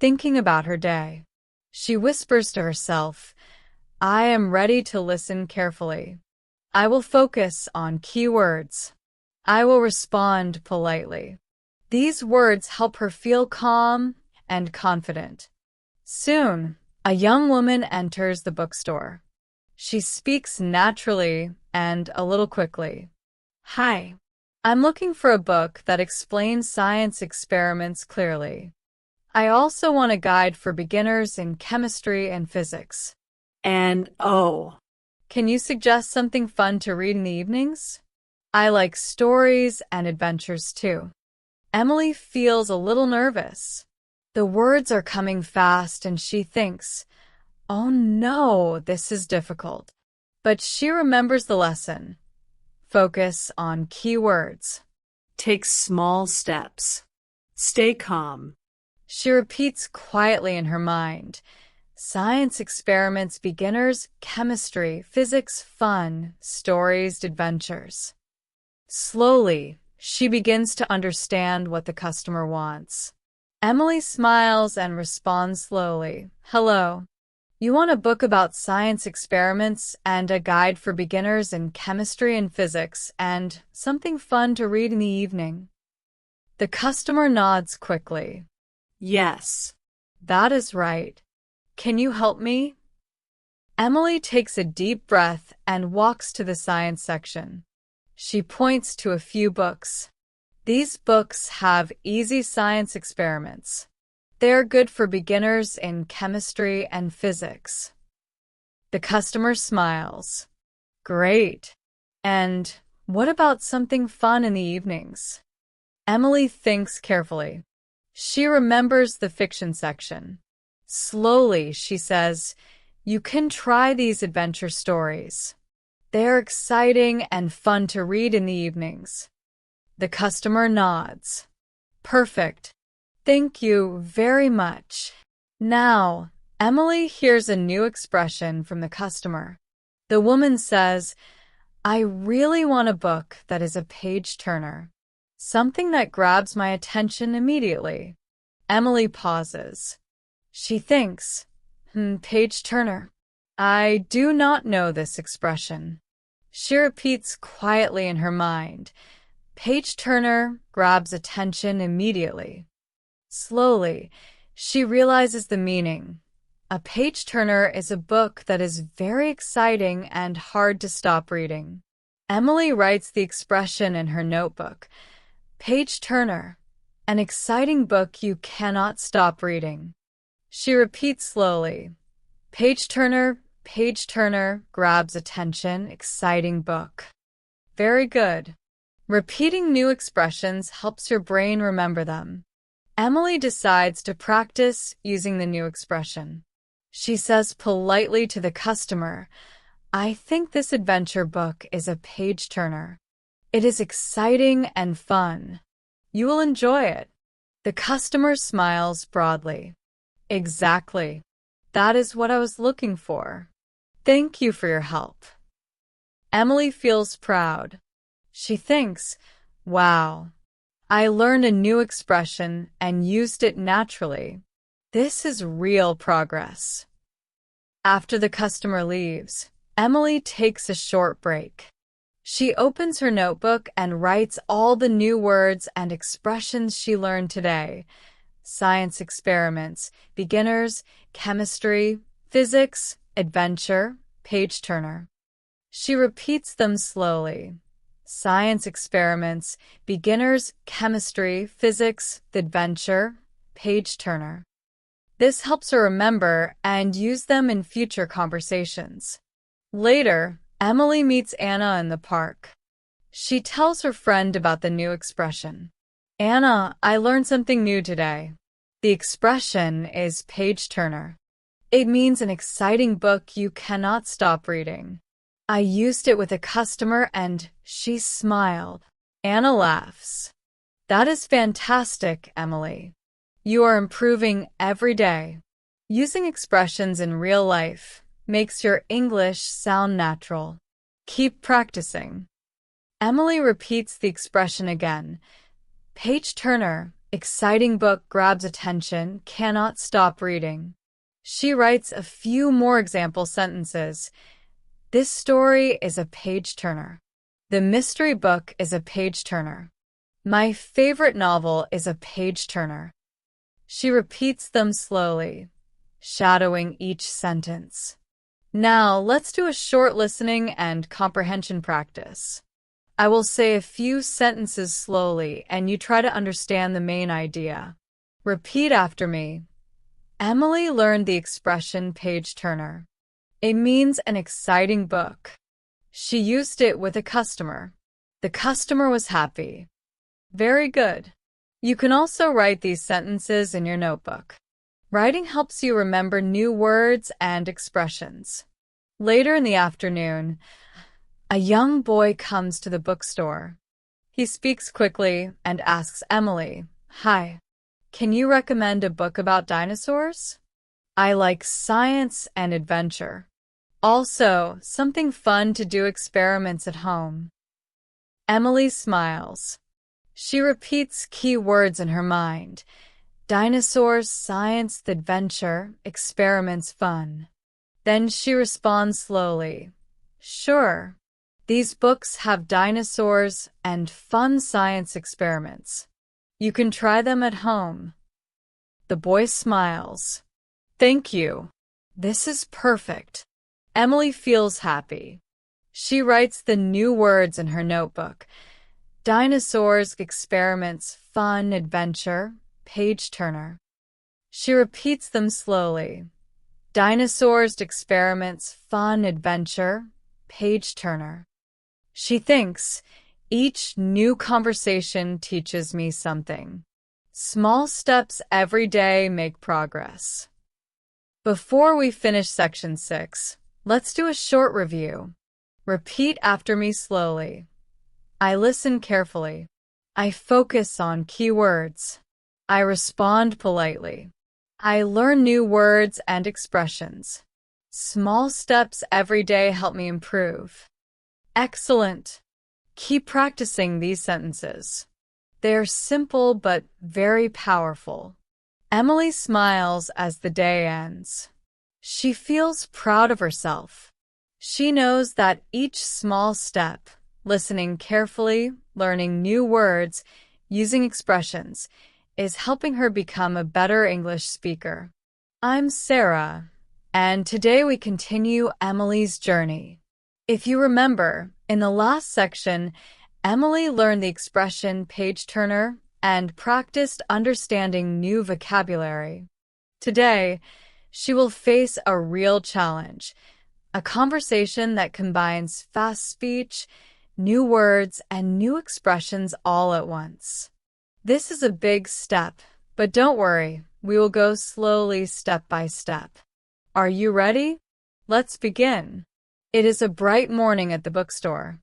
thinking about her day. She whispers to herself, I am ready to listen carefully. I will focus on key words. I will respond politely. These words help her feel calm and confident. Soon, a young woman enters the bookstore. She speaks naturally and a little quickly. Hi, I'm looking for a book that explains science experiments clearly. I also want a guide for beginners in chemistry and physics. And oh, Can you suggest something fun to read in the evenings? I like stories and adventures too. Emily feels a little nervous. The words are coming fast and she thinks, oh no, this is difficult. But she remembers the lesson. Focus on key words. take small steps. Stay calm. She repeats quietly in her mind. Science experiments, beginners, chemistry, physics, fun, stories, adventures. Slowly, she begins to understand what the customer wants. Emily smiles and responds slowly. Hello. You want a book about science experiments and a guide for beginners in chemistry and physics and something fun to read in the evening. The customer nods quickly. Yes. That is right. Can you help me? Emily takes a deep breath and walks to the science section. She points to a few books. These books have easy science experiments. They are good for beginners in chemistry and physics. The customer smiles. Great. And what about something fun in the evenings? Emily thinks carefully. She remembers the fiction section. Slowly, she says, you can try these adventure stories. They are exciting and fun to read in the evenings. The customer nods. Perfect. Thank you very much. Now, Emily hears a new expression from the customer. The woman says, I really want a book that is a page-turner. Something that grabs my attention immediately. Emily pauses. She thinks, page-turner. I do not know this expression. She repeats quietly in her mind. Page-turner grabs attention immediately. Slowly, she realizes the meaning. A page-turner is a book that is very exciting and hard to stop reading. Emily writes the expression in her notebook. Page turner. An exciting book you cannot stop reading. She repeats slowly. Page turner, grabs attention, exciting book. Very good. Repeating new expressions helps your brain remember them. Emily decides to practice using the new expression. She says politely to the customer, I think this adventure book is a page turner. It is exciting and fun. You will enjoy it. The customer smiles broadly. Exactly. That is what I was looking for. Thank you for your help. Emily feels proud. She thinks, wow, I learned a new expression and used it naturally. This is real progress. After the customer leaves, Emily takes a short break. She opens her notebook and writes all the new words and expressions she learned today. Science experiments, beginners, chemistry, physics, adventure, page turner. She repeats them slowly. Science experiments, beginners, chemistry, physics, adventure, page turner. This helps her remember and use them in future conversations. Later, Emily meets Anna in the park. She tells her friend about the new expression. Anna, I learned something new today. The expression is page turner. It means an exciting book you cannot stop reading. I used it with a customer and she smiled. Anna laughs. That is fantastic, Emily. You are improving every day. Using expressions in real life makes your English sound natural. Keep practicing. Emily repeats the expression again. Page turner, exciting book grabs attention, cannot stop reading. She writes a few more example sentences. This story is a page turner. The mystery book is a page turner. My favorite novel is a page turner. She repeats them slowly, shadowing each sentence. Now, let's do a short listening and comprehension practice. I will say a few sentences slowly, and you try to understand the main idea. Repeat after me. Emily learned the expression page turner. It means an exciting book. She used it with a customer. The customer was happy. Very good. You can also write these sentences in your notebook. Writing helps you remember new words and expressions. Later in the afternoon, a young boy comes to the bookstore. He speaks quickly and asks Emily, Hi, can you recommend a book about dinosaurs? I like science and adventure. Also, something fun to do experiments at home. Emily smiles. She repeats key words in her mind. Dinosaurs, science, adventure, experiments, fun. Then she responds slowly. Sure. These books have dinosaurs and fun science experiments. You can try them at home. The boy smiles. Thank you. This is perfect. Emily feels happy. She writes the new words in her notebook. Dinosaurs, experiments, fun, adventure, page turner. She repeats them slowly. Dinosaurs, experiments, fun, adventure, page turner. She thinks, each new conversation teaches me something. Small steps every day make progress. Before we finish section 6, let's do a short review. Repeat after me slowly. I listen carefully. I focus on key words. I respond politely. I learn new words and expressions. Small steps every day help me improve. Excellent. Keep practicing these sentences. They're simple but very powerful. Emily smiles as the day ends. She feels proud of herself. She knows that each small step, listening carefully, learning new words, using expressions, is helping her become a better English speaker. I'm Sarah, and today we continue Emily's journey. If you remember, in the last section, Emily learned the expression page turner and practiced understanding new vocabulary. Today, she will face a real challenge, a conversation that combines fast speech, new words, and new expressions all at once. This is a big step, but don't worry, we will go slowly step by step. Are you ready? Let's begin. It is a bright morning at the bookstore.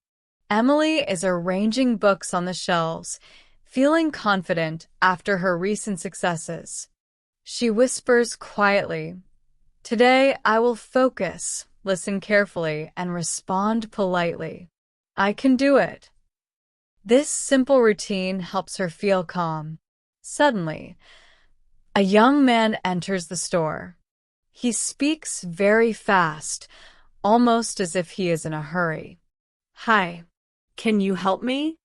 Emily is arranging books on the shelves, feeling confident after her recent successes. She whispers quietly, "Today I will focus, listen carefully, and respond politely. I can do it." This simple routine helps her feel calm. Suddenly, a young man enters the store. He speaks very fast, almost as if he is in a hurry. Hi, can you help me?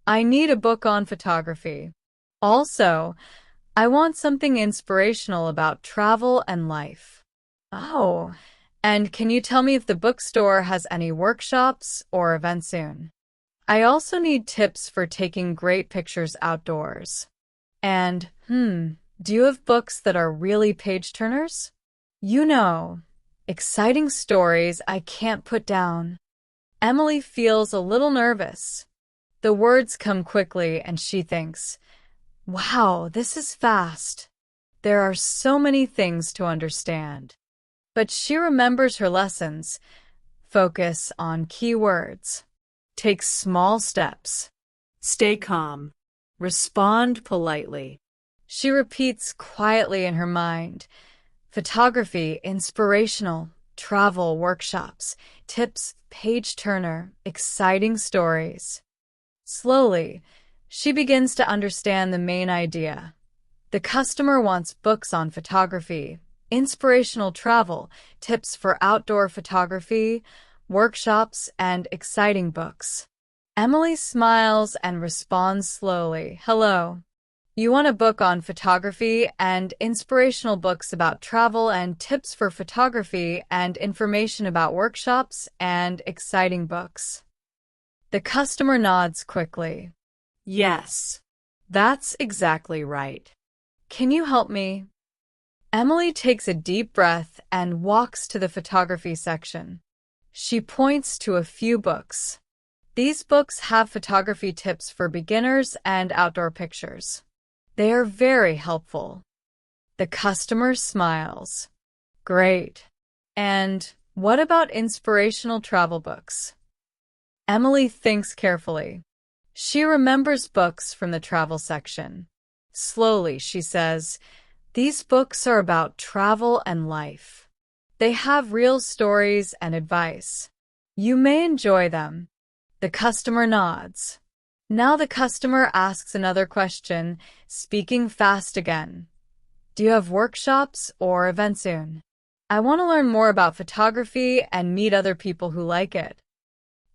I need a book on photography. Also, I want something inspirational about travel and life. Oh, and can you tell me if the bookstore has any workshops or events soon? I also need tips for taking great pictures outdoors. And, do you have books that are really page turners? You know, exciting stories I can't put down. Emily feels a little nervous. The words come quickly and she thinks, "Wow, this is fast. There are so many things to understand." But she remembers her lessons. Focus on key words. Take small steps. Stay calm. Respond politely. She repeats quietly in her mind. Photography, inspirational, travel, workshops, tips, page turner, exciting stories. Slowly, she begins to understand the main idea. The customer wants books on photography, inspirational travel, tips for outdoor photography, workshops, and exciting books. Emily smiles and responds slowly, "Hello. You want a book on photography and inspirational books about travel and tips for photography and information about workshops and exciting books." The customer nods quickly. Yes, that's exactly right. Can you help me? Emily takes a deep breath and walks to the photography section. She points to a few books. These books have photography tips for beginners and outdoor pictures. They are very helpful. The customer smiles. Great. And what about inspirational travel books? Emily thinks carefully. She remembers books from the travel section. Slowly, she says, "These books are about travel and life. They have real stories and advice. You may enjoy them." The customer nods. Now the customer asks another question, speaking fast again. "Do you have workshops or events soon? I want to learn more about photography and meet other people who like it."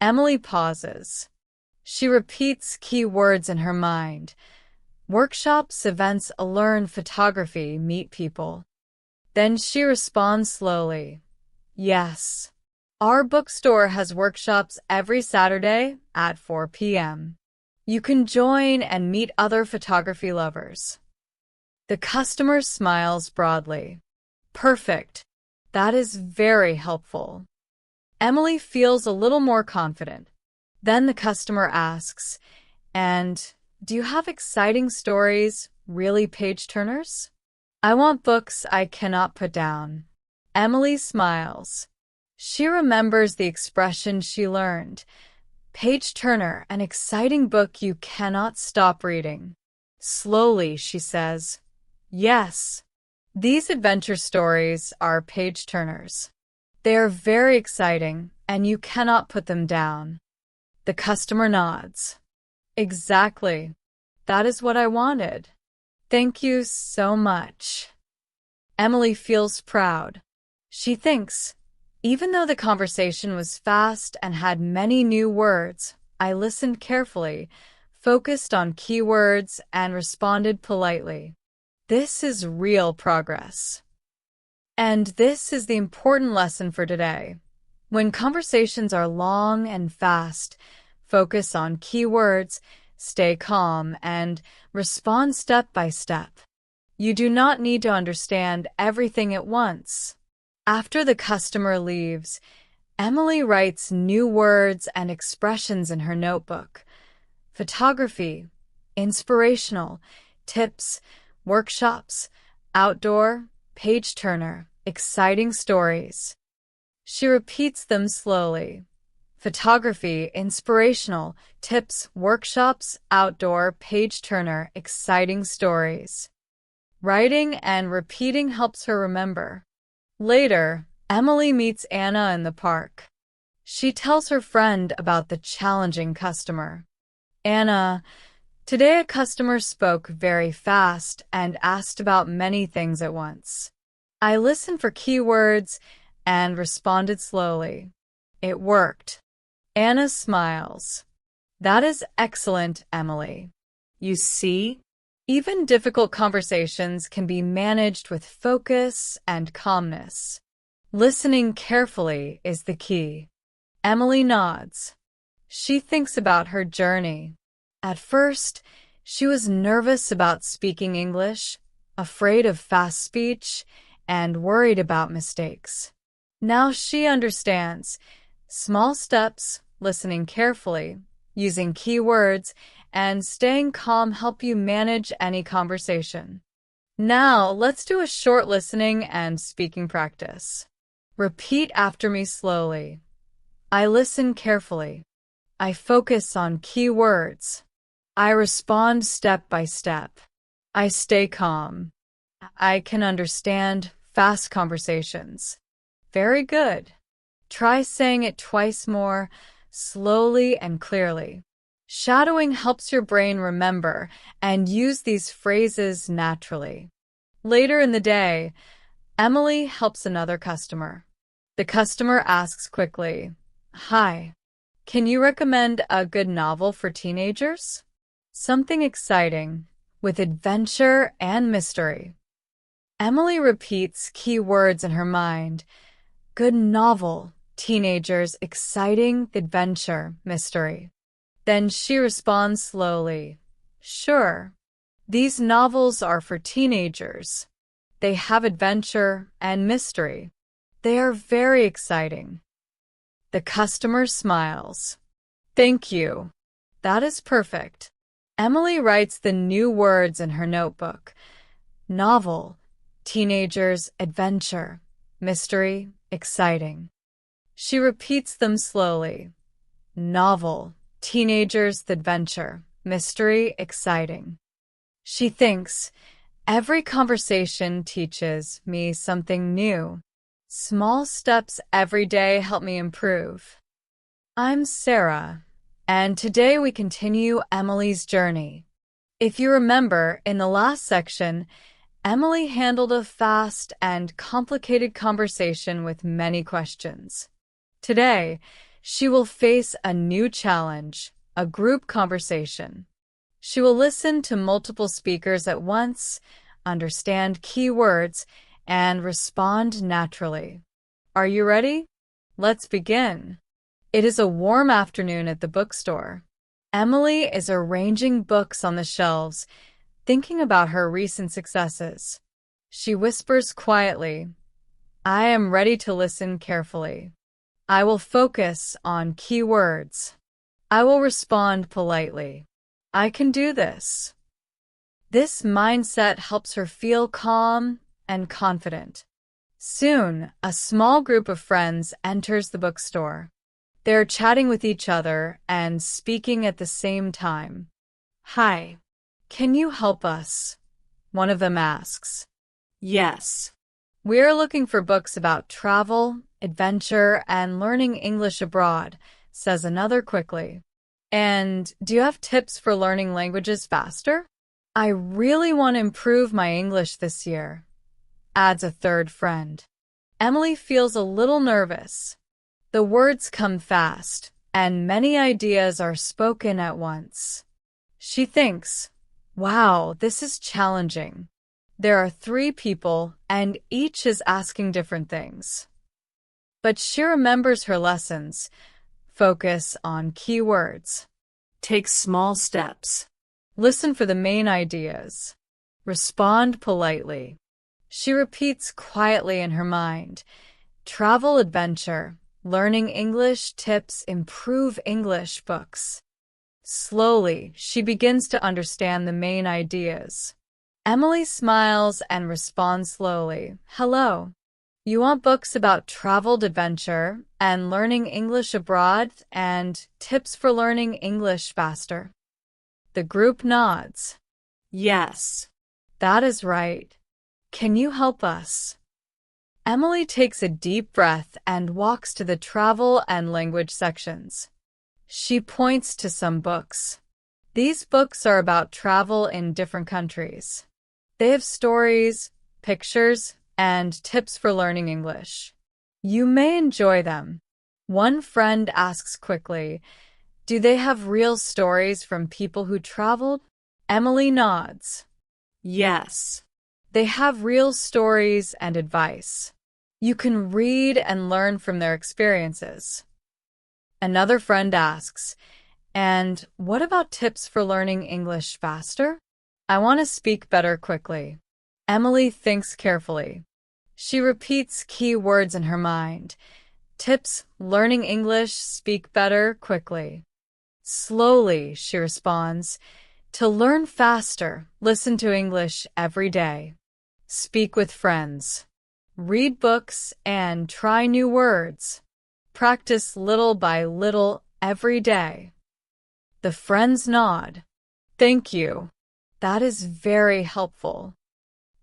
Emily pauses. She repeats key words in her mind. Workshops, events, learn photography, meet people. Then she responds slowly. "Yes. Our bookstore has workshops every Saturday at 4 p.m. You can join and meet other photography lovers." The customer smiles broadly. Perfect. That is very helpful. Emily feels a little more confident. Then the customer asks, "And do you have exciting stories, really page turners?" "I want books I cannot put down." Emily smiles. She remembers the expression she learned. Page turner, an exciting book you cannot stop reading. Slowly, she says, "Yes. These adventure stories are page turners. They are very exciting, and you cannot put them down." The customer nods. "Exactly. That is what I wanted. Thank you so much." Emily feels proud. She thinks, even though the conversation was fast and had many new words, I listened carefully, focused on keywords, and responded politely. This is real progress. And this is the important lesson for today. When conversations are long and fast, Focus on keywords, stay calm, and respond step by step. You do not need to understand everything at once. After the customer leaves, Emily writes new words and expressions in her notebook. Photography, inspirational, tips, workshops, outdoor, page-turner, exciting stories. She repeats them slowly. Photography, inspirational, tips, workshops, outdoor, page-turner, exciting stories. Writing and repeating helps her remember. Later, Emily meets Anna in the park. She tells her friend about the challenging customer. Anna, today a customer spoke very fast and asked about many things at once. I listened for keywords and responded slowly. It worked. Anna smiles. That is excellent, Emily. You see, even difficult conversations can be managed with focus and calmness. Listening carefully is the key. Emily nods. She thinks about her journey. At first, she was nervous about speaking English, afraid of fast speech, and worried about mistakes. Now she understands. Small steps, listening carefully, using keywords, and staying calm help you manage any conversation. Now, let's do a short listening and speaking practice. Repeat after me slowly. I listen carefully. I focus on keywords. I respond step by step. I stay calm. I can understand fast conversations. Very good. Try saying it twice more, slowly and clearly. Shadowing helps your brain remember and use these phrases naturally. Later in the day, Emily helps another customer. The customer asks quickly, "Hi, can you recommend a good novel for teenagers? Something exciting, with adventure and mystery." Emily repeats key words in her mind. Good novel, teenagers, exciting, adventure, mystery. Then she responds slowly. Sure. These novels are for teenagers. They have adventure and mystery. They are very exciting. The customer smiles. Thank you. That is perfect. Emily writes the new words in her notebook. Novel, teenagers, adventure, mystery, exciting. She repeats them slowly. Novel, teenagers, adventure, mystery, exciting. She thinks, every conversation teaches me something new. Small steps every day help me improve. I'm Sarah, and today we continue Emily's journey. If you remember, in the last section, Emily handled a fast and complicated conversation with many questions. Today, she will face a new challenge, a group conversation. She will listen to multiple speakers at once, understand key words, and respond naturally. Are you ready? Let's begin. It is a warm afternoon at the bookstore. Emily is arranging books on the shelves, thinking about her recent successes. She whispers quietly, I am ready to listen carefully. I will focus on key words. I will respond politely. I can do this. This mindset helps her feel calm and confident. Soon, a small group of friends enters the bookstore. They're chatting with each other and speaking at the same time. Hi, can you help us? One of them asks. Yes. We're looking for books about travel, adventure, and learning English abroad, says another quickly. And do you have tips for learning languages faster? I really want to improve my English this year, adds a third friend. Emily feels a little nervous. The words come fast, and many ideas are spoken at once. She thinks, wow, this is challenging. There are 3 people, and each is asking different things. But she remembers her lessons. Focus on key words. Take small steps. Listen for the main ideas. Respond politely. She repeats quietly in her mind. Travel adventure. Learning English tips improve English books. Slowly, she begins to understand the main ideas. Emily smiles and responds slowly. Hello. You want books about traveled adventure and learning English abroad and tips for learning English faster? The group nods. Yes. That is right. Can you help us? Emily takes a deep breath and walks to the travel and language sections. She points to some books. These books are about travel in different countries. They have stories, pictures, and tips for learning English. You may enjoy them. One friend asks quickly, do they have real stories from people who traveled? Emily nods. Yes. They have real stories and advice. You can read and learn from their experiences. Another friend asks, and what about tips for learning English faster? I want to speak better quickly. Emily thinks carefully. She repeats key words in her mind. Tips, learning English, speak better quickly. Slowly, she responds. To learn faster, listen to English every day. Speak with friends. Read books and try new words. Practice little by little every day. The friends nod. Thank you. That is very helpful.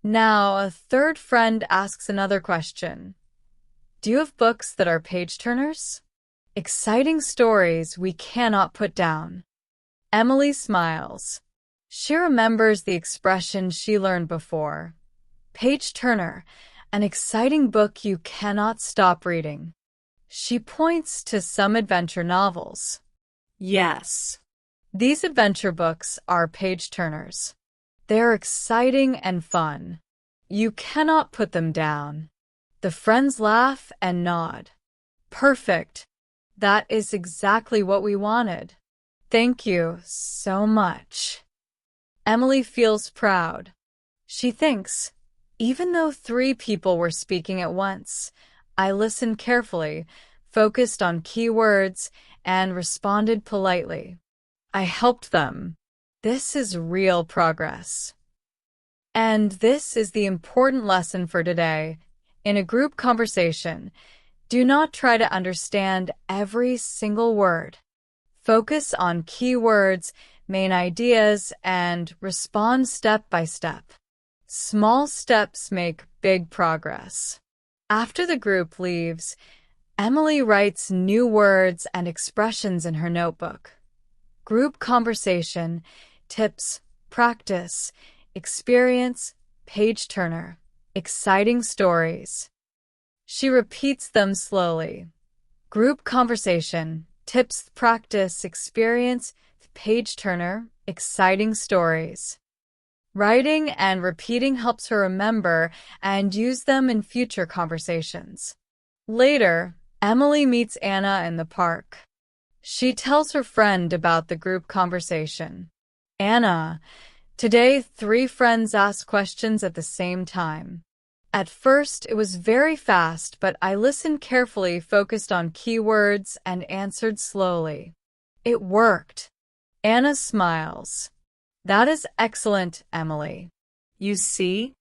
Now, a third friend asks another question. Do you have books that are page-turners? Exciting stories we cannot put down. Emily smiles. She remembers the expression she learned before. Page-turner, an exciting book you cannot stop reading. She points to some adventure novels. Yes. These adventure books are page-turners. They're exciting and fun. You cannot put them down. The friends laugh and nod. Perfect. That is exactly what we wanted. Thank you so much. Emily feels proud. She thinks, even though 3 people were speaking at once, I listened carefully, focused on key words, and responded politely. I helped them. This is real progress. And this is the important lesson for today. In a group conversation, do not try to understand every single word. Focus on key words, main ideas, and respond step by step. Small steps make big progress. After the group leaves, Emily writes new words and expressions in her notebook. Group conversation, tips, practice, experience, page-turner, exciting stories. She repeats them slowly. Group conversation, tips, practice, experience, page-turner, exciting stories. Writing and repeating helps her remember and use them in future conversations. Later, Emily meets Anna in the park. She tells her friend about the group conversation. Anna, today 3 friends asked questions at the same time. At first, it was very fast, but I listened carefully, focused on keywords, and answered slowly. It worked. Anna smiles. That is excellent, Emily. You see?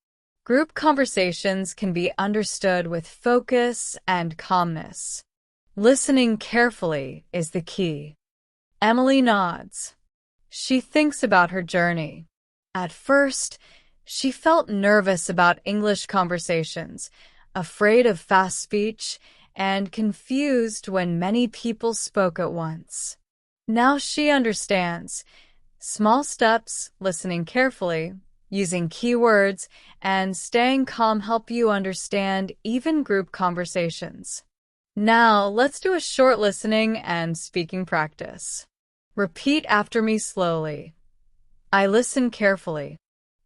Group conversations can be understood with focus and calmness. Listening carefully is the key. Emily nods. She thinks about her journey. At first, she felt nervous about English conversations, afraid of fast speech, and confused when many people spoke at once. Now she understands. Small steps, listening carefully, using keywords, and staying calm help you understand even group conversations. Now, let's do a short listening and speaking practice. Repeat after me slowly. I listen carefully.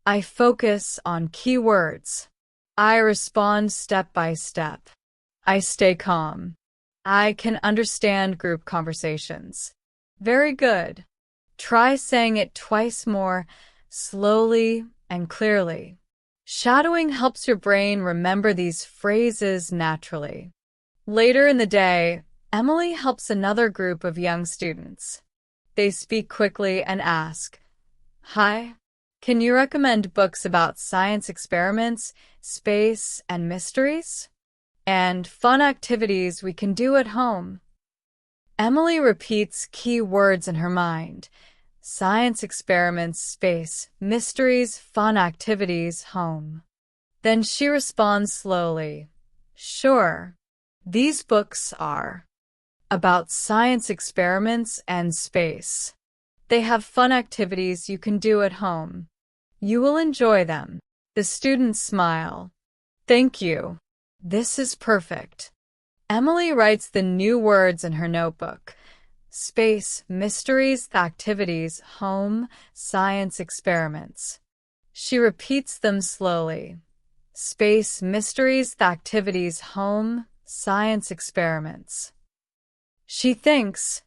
I focus on key words. I respond step by step. I stay calm. I can understand group conversations. Very good. Try saying it twice more, slowly and clearly. Shadowing helps your brain remember these phrases naturally. Later in the day, Emily helps another group of young students. They speak quickly and ask, "Hi, can you recommend books about science experiments, space, and mysteries? And fun activities we can do at home?" Emily repeats key words in her mind: science experiments, space, mysteries, fun activities, home. Then she responds slowly, "Sure. These books are about science experiments and space. They have fun activities you can do at home. You will enjoy them." The students smile. "Thank you. This is perfect." Emily writes the new words in her notebook: space, mysteries, activities, home, science experiments. She repeats them slowly: space, mysteries, activities, home, science experiments. She thinks,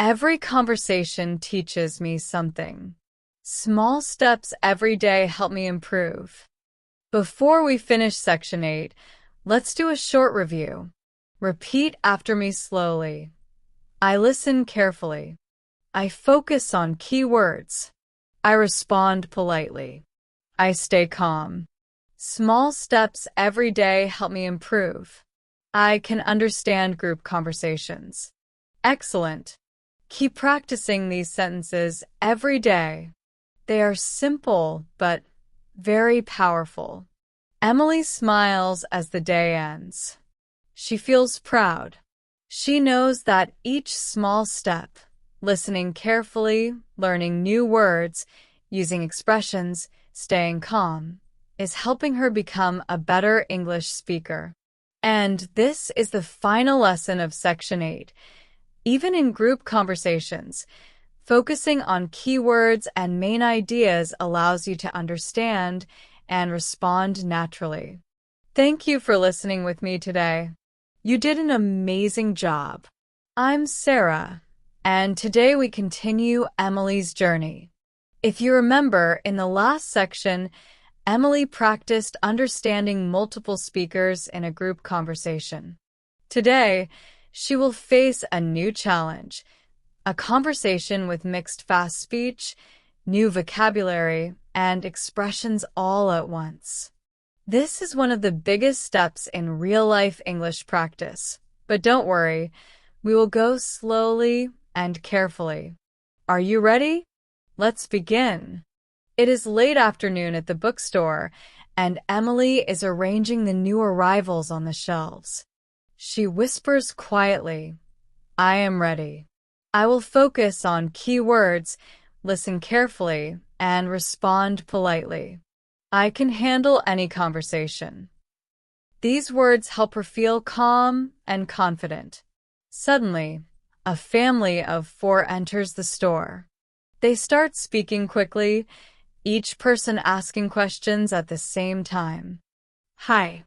every conversation teaches me something. Small steps every day help me improve. Before we finish section 8, let's do a short review. Repeat after me slowly. I listen carefully. I focus on key words. I respond politely. I stay calm. Small steps every day help me improve. I can understand group conversations. Excellent. Keep practicing these sentences every day. They are simple but very powerful. Emily smiles as the day ends. She feels proud. She knows that each small step, listening carefully, learning new words, using expressions, staying calm, is helping her become a better English speaker. And this is the final lesson of Section 8. Even in group conversations, focusing on keywords and main ideas allows you to understand and respond naturally. Thank you for listening with me today. You did an amazing job. I'm Sarah, and today we continue Emily's journey. If you remember, in the last section, Emily practiced understanding multiple speakers in a group conversation. Today, she will face a new challenge: a conversation with mixed fast speech, new vocabulary, and expressions all at once. This is one of the biggest steps in real-life English practice. But don't worry, we will go slowly and carefully. Are you ready? Let's begin. It is late afternoon at the bookstore, and Emily is arranging the new arrivals on the shelves. She whispers quietly, "I am ready. I will focus on key words, listen carefully, and respond politely. I can handle any conversation." These words help her feel calm and confident. Suddenly, a family of 4 enters the store. They start speaking quickly, each person asking questions at the same time. "Hi,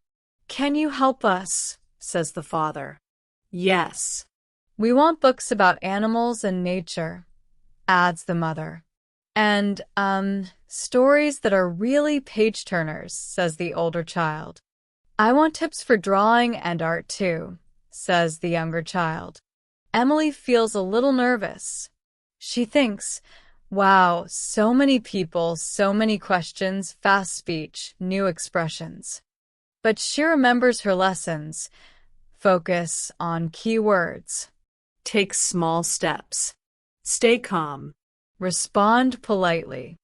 can you help us?" says the father. Yes. "We want books about animals and nature," adds the mother. "And, stories that are really page-turners," says the older child. "I want tips for drawing and art too," says the younger child. Emily feels a little nervous. She thinks, wow, so many people, so many questions, fast speech, new expressions. But she remembers her lessons. Focus on key words. Take small steps. Stay calm. Respond politely.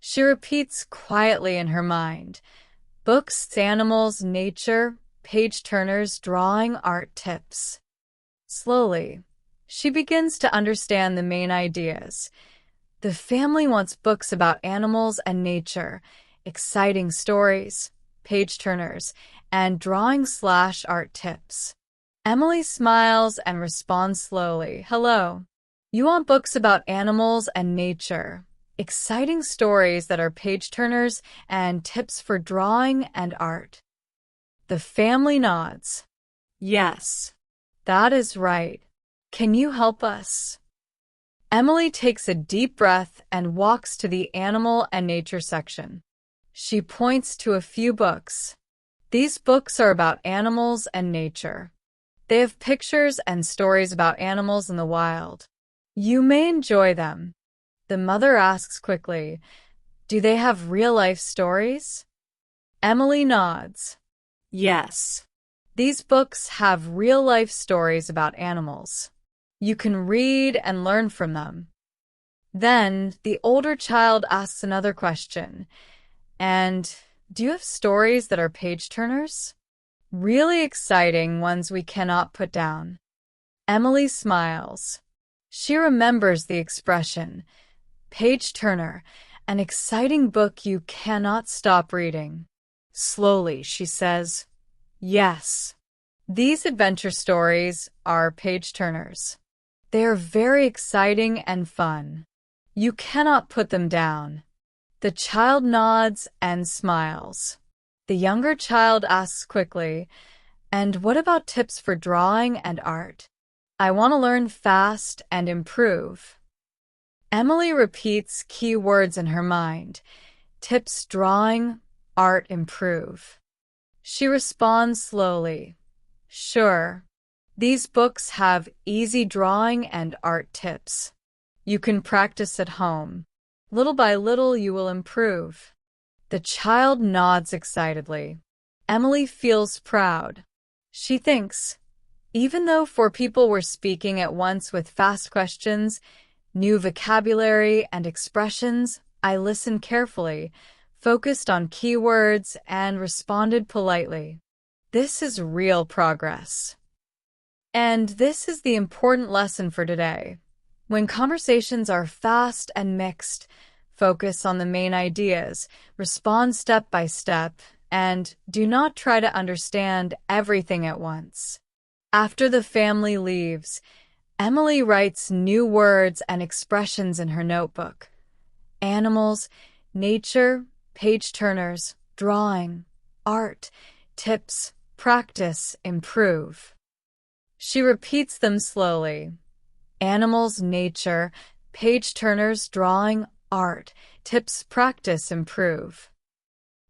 She repeats quietly in her mind: books, animals, nature, page-turners, drawing, art tips. Slowly, she begins to understand the main ideas. The family wants books about animals and nature, exciting stories, page-turners, and drawing/art tips. Emily smiles and responds slowly, "Hello. You want books about animals and nature, exciting stories that are page-turners, and tips for drawing and art." The family nods. Yes. That is right. Can you help us? Emily takes a deep breath and walks to the animal and nature section. She points to a few books. These books are about animals and nature. They have pictures and stories about animals in the wild. You may enjoy them. The mother asks quickly, do they have real-life stories? Emily nods. Yes. These books have real-life stories about animals. You can read and learn from them. Then the older child asks another question. And do you have stories that are page-turners? Really exciting ones we cannot put down. Emily smiles. She remembers the expression, page-turner, an exciting book you cannot stop reading. Slowly, she says, yes. These adventure stories are page-turners. They are very exciting and fun. You cannot put them down. The child nods and smiles. The younger child asks quickly, and what about tips for drawing and art? I want to learn fast and improve. Emily repeats key words in her mind. Tips drawing, art improve. She responds slowly. Sure. These books have easy drawing and art tips. You can practice at home. Little by little, you will improve. The child nods excitedly. Emily feels proud. She thinks, even though 4 people were speaking at once with fast questions, new vocabulary and expressions, I listened carefully, focused on keywords, and responded politely. This is real progress. And this is the important lesson for today. When conversations are fast and mixed, focus on the main ideas, respond step by step, and do not try to understand everything at once. After the family leaves, Emily writes new words and expressions in her notebook. Animals, nature, page-turners, drawing, art, tips, practice, improve. She repeats them slowly. Animals, nature, page-turners, drawing, art, tips, practice, improve.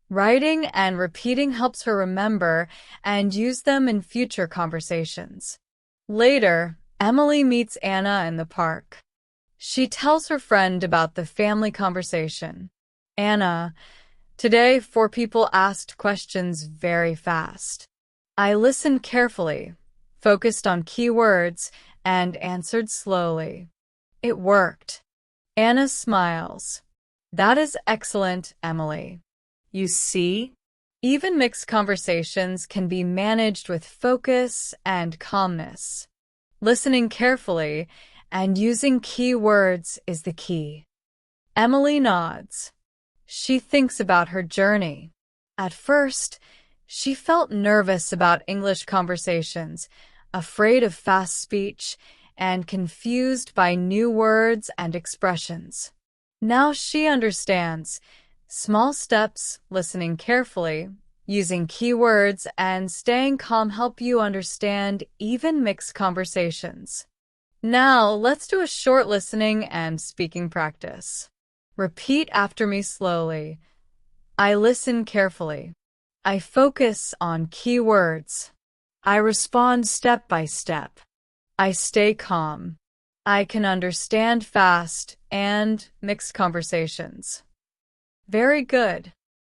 Writing and repeating helps her remember and use them in future conversations. Later, Emily meets Anna in the park. She tells her friend about the family conversation. Anna, today 4 people asked questions very fast. I listened carefully, focused on key words, and answered slowly. It worked. Anna smiles. That is excellent, Emily. You see? Even mixed conversations can be managed with focus and calmness. Listening carefully and using key words is the key. Emily nods. She thinks about her journey. At first, she felt nervous about English conversations, afraid of fast speech, and confused by new words and expressions. Now she understands. Small steps, listening carefully, using keywords, and staying calm help you understand even mixed conversations. Now, let's do a short listening and speaking practice. Repeat after me slowly. I listen carefully. I focus on key words. I respond step by step. I stay calm. I can understand fast and mixed conversations. Very good.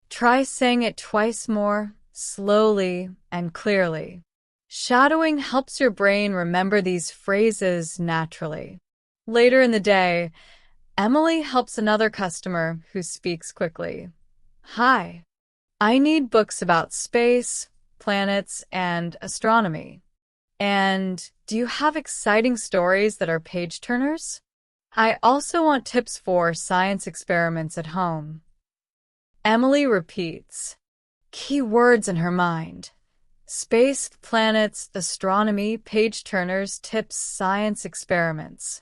Try saying it twice more, slowly and clearly. Shadowing helps your brain remember these phrases naturally. Later in the day, Emily helps another customer who speaks quickly. Hi, I need books about space, planets, and astronomy. And do you have exciting stories that are page-turners? I also want tips for science experiments at home. Emily repeats. Key words in her mind. Space, planets, astronomy, page-turners, tips, science experiments.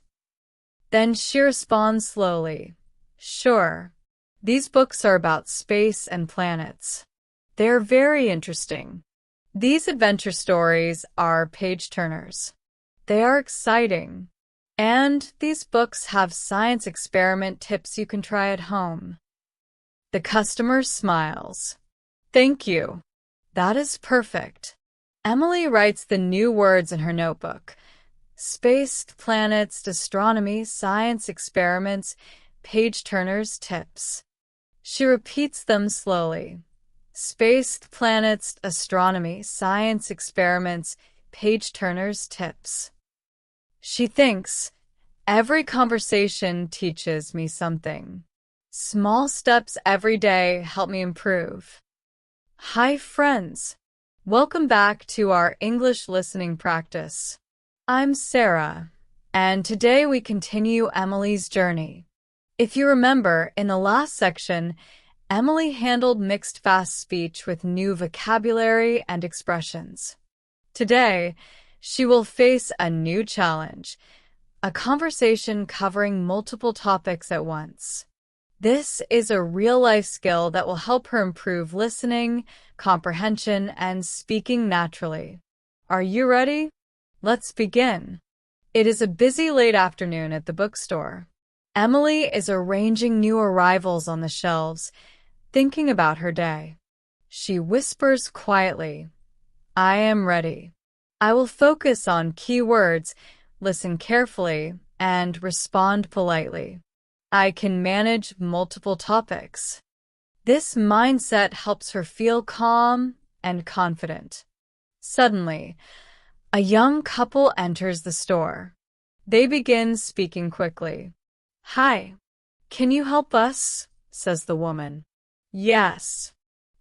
Then she responds slowly. Sure. These books are about space and planets. They're very interesting. These adventure stories are page-turners. They are exciting. And these books have science experiment tips you can try at home. The customer smiles. Thank you. That is perfect. Emily writes the new words in her notebook. Space, planets, astronomy, science experiments, page-turners, tips. She repeats them slowly. Space, planets, astronomy, science experiments, page-turners, tips. She thinks, every conversation teaches me something. Small steps every day help me improve. Hi, friends. Welcome back to our English listening practice. I'm Sarah, and today we continue Emily's journey. If you remember, in the last section, Emily handled mixed fast speech with new vocabulary and expressions. Today, she will face a new challenge, a conversation covering multiple topics at once. This is a real-life skill that will help her improve listening, comprehension, and speaking naturally. Are you ready? Let's begin. It is a busy late afternoon at the bookstore. Emily is arranging new arrivals on the shelves, thinking about her day. She whispers quietly, I am ready. I will focus on key words, listen carefully, and respond politely. I can manage multiple topics. This mindset helps her feel calm and confident. Suddenly, a young couple enters the store. They begin speaking quickly. Hi, can you help us? Says the woman. Yes.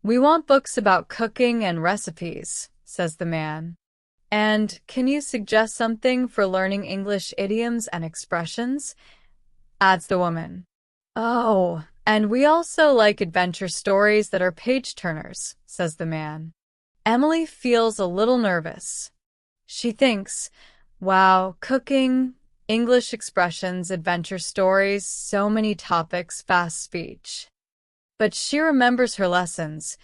We want books about cooking and recipes, says the man. And can you suggest something for learning English idioms and expressions? Adds the woman. Oh, and we also like adventure stories that are page-turners, says the man. Emily feels a little nervous. She thinks, wow, cooking, English expressions, adventure stories, so many topics, fast speech. But she remembers her lessons.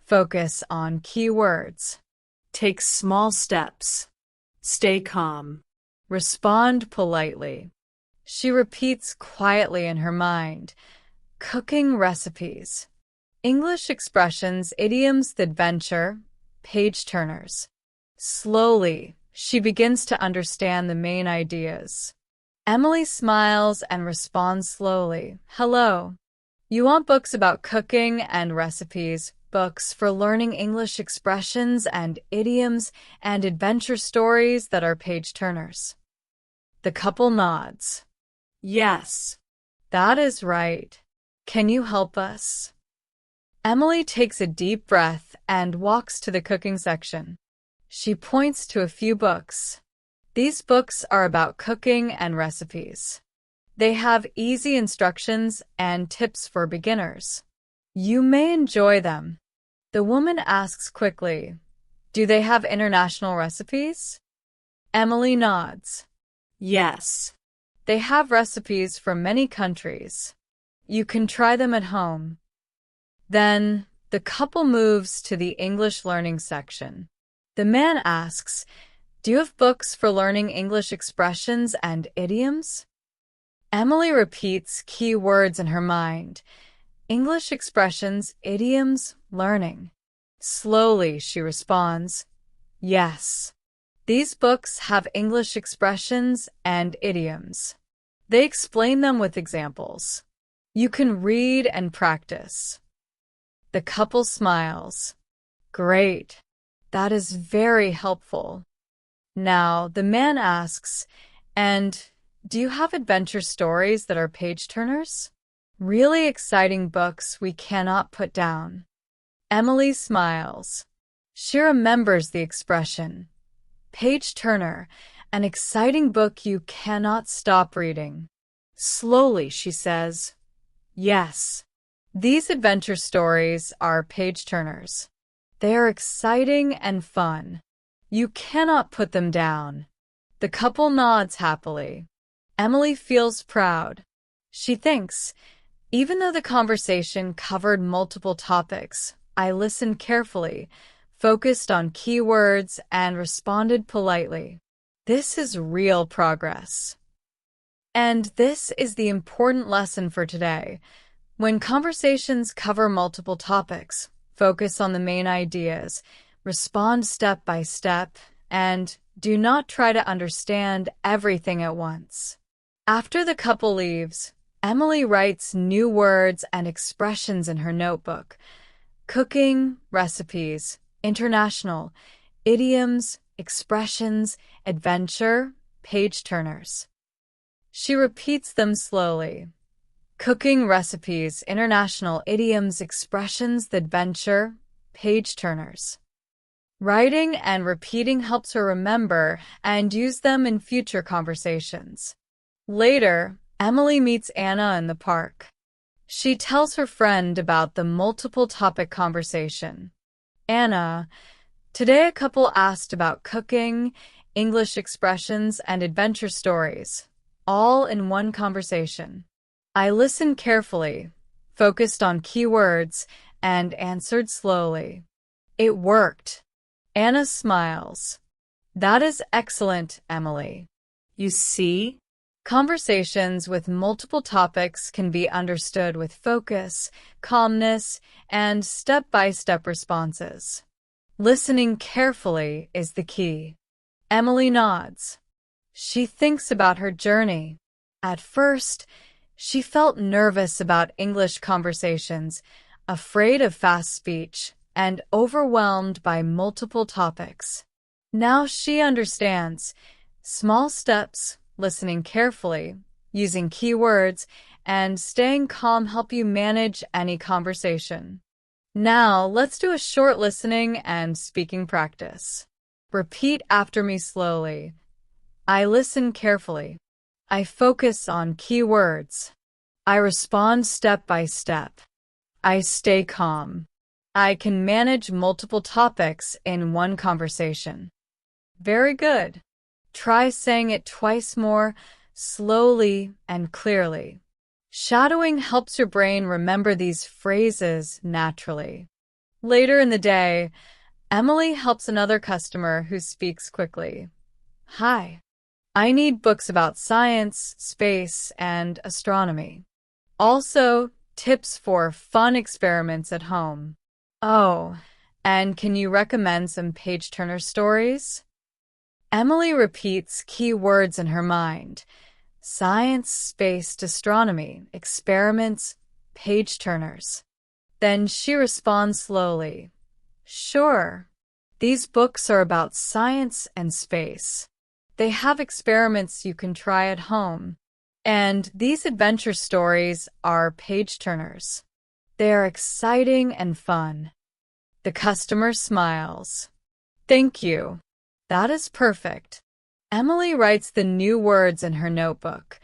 Focus on key words. Take small steps. Stay calm. Respond politely. She repeats quietly in her mind. Cooking recipes. English expressions, idioms, adventure, page-turners. Slowly, she begins to understand the main ideas. Emily smiles and responds slowly. Hello. You want books about cooking and recipes, books for learning English expressions and idioms, and adventure stories that are page-turners. The couple nods. Yes. That is right. Can you help us? Emily takes a deep breath and walks to the cooking section. She points to a few books. These books are about cooking and recipes. They have easy instructions and tips for beginners. You may enjoy them. The woman asks quickly, do they have international recipes? Emily nods. Yes. They have recipes from many countries. You can try them at home. Then, the couple moves to the English learning section. The man asks, do you have books for learning English expressions and idioms? Emily repeats key words in her mind. English expressions, idioms, learning. Slowly, she responds, yes. These books have English expressions and idioms. They explain them with examples. You can read and practice. The couple smiles. Great. That is very helpful. Now, the man asks, and do you have adventure stories that are page-turners? Really exciting books we cannot put down. Emily smiles. She remembers the expression. Page-turner, an exciting book you cannot stop reading. Slowly, she says, yes. These adventure stories are page-turners. They are exciting and fun. You cannot put them down. The couple nods happily. Emily feels proud. She thinks, even though the conversation covered multiple topics, I listened carefully, focused on keywords, and responded politely. This is real progress. And this is the important lesson for today. When conversations cover multiple topics, focus on the main ideas, respond step by step, and do not try to understand everything at once. After the couple leaves, Emily writes new words and expressions in her notebook. Cooking, recipes, international, idioms, expressions, adventure, page turners. She repeats them slowly. Cooking, recipes, international, idioms, expressions, adventure, page turners. Writing and repeating helps her remember and use them in future conversations. Later, Emily meets Anna in the park. She tells her friend about the multiple topic conversation. Anna, today a couple asked about cooking, English expressions, and adventure stories, all in one conversation. I listened carefully, focused on keywords, and answered slowly. It worked. Anna smiles. That is excellent, Emily. You see? Conversations with multiple topics can be understood with focus, calmness, and step-by-step responses. Listening carefully is the key. Emily nods. She thinks about her journey. At first, she felt nervous about English conversations, afraid of fast speech, and overwhelmed by multiple topics. Now she understands. Small steps, listening carefully, using keywords, and staying calm help you manage any conversation. Now, let's do a short listening and speaking practice. Repeat after me slowly. I listen carefully. I focus on keywords. I respond step by step. I stay calm. I can manage multiple topics in one conversation. Very good. Try saying it twice more, slowly and clearly. Shadowing helps your brain remember these phrases naturally. Later in the day, Emily helps another customer who speaks quickly. Hi. I need books about science, space, and astronomy. Also, tips for fun experiments at home. Oh, and can you recommend some page-turner stories? Emily repeats key words in her mind. Science, space, astronomy, experiments, page-turners. Then she responds slowly. Sure. These books are about science and space. They have experiments you can try at home. And these adventure stories are page-turners. They are exciting and fun. The customer smiles. Thank you. That is perfect. Emily writes the new words in her notebook.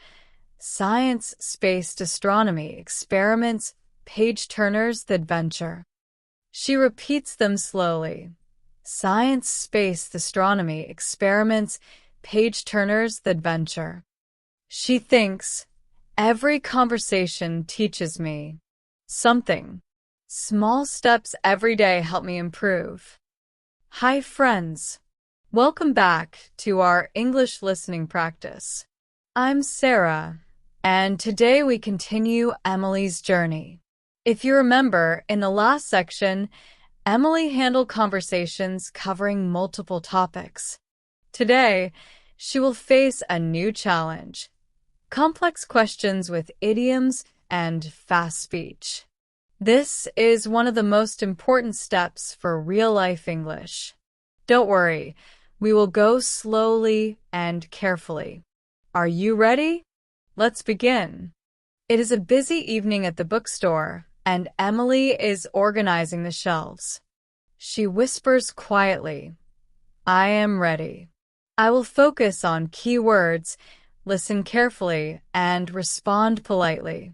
Science, space, astronomy, experiments, page-turners, adventure. She repeats them slowly. Science, space, astronomy, experiments, page-turners, adventure. She thinks, every conversation teaches me something. Small steps every day help me improve. Hi, friends. Welcome back to our English listening practice. I'm Sarah, and today we continue Emily's journey. If you remember, in the last section, Emily handled conversations covering multiple topics. Today, she will face a new challenge: complex questions with idioms and fast speech. This is one of the most important steps for real-life English. Don't worry, we will go slowly and carefully. Are you ready? Let's begin. It is a busy evening at the bookstore, and Emily is organizing the shelves. She whispers quietly, I am ready. I will focus on key words, listen carefully, and respond politely.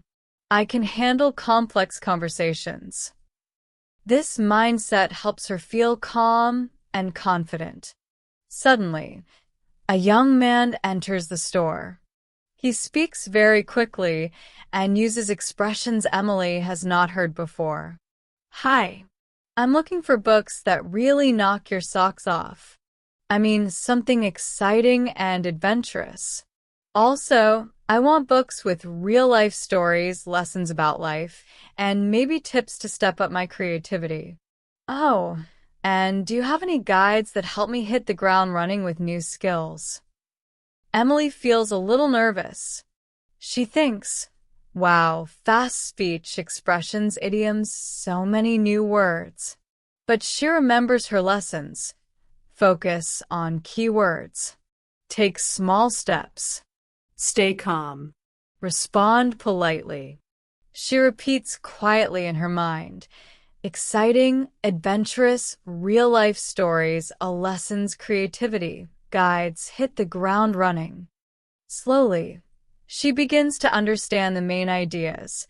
I can handle complex conversations. This mindset helps her feel calm and confident. Suddenly, a young man enters the store. He speaks very quickly and uses expressions Emily has not heard before. Hi. I'm looking for books that really knock your socks off. I mean, something exciting and adventurous. Also, I want books with real-life stories, lessons about life, and maybe tips to step up my creativity. Oh, and do you have any guides that help me hit the ground running with new skills? Emily feels a little nervous. She thinks, wow, fast speech, expressions, idioms, so many new words. But she remembers her lessons. Focus on key words. Take small steps. Stay calm. Respond politely. She repeats quietly in her mind. Exciting, adventurous, real-life stories, a lessons, creativity, guides, hit the ground running. Slowly, she begins to understand the main ideas.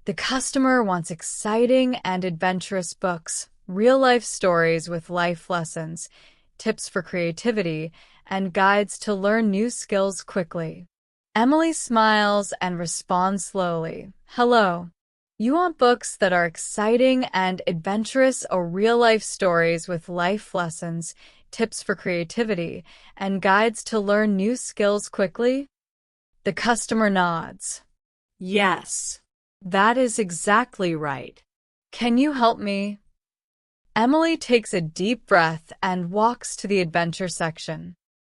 The customer wants exciting and adventurous books, real-life stories with life lessons, tips for creativity, and guides to learn new skills quickly. Emily smiles and responds slowly. Hello. You want books that are exciting and adventurous or real-life stories with life lessons, tips for creativity, and guides to learn new skills quickly? The customer nods. Yes, that is exactly right. Can you help me? Emily takes a deep breath and walks to the adventure section.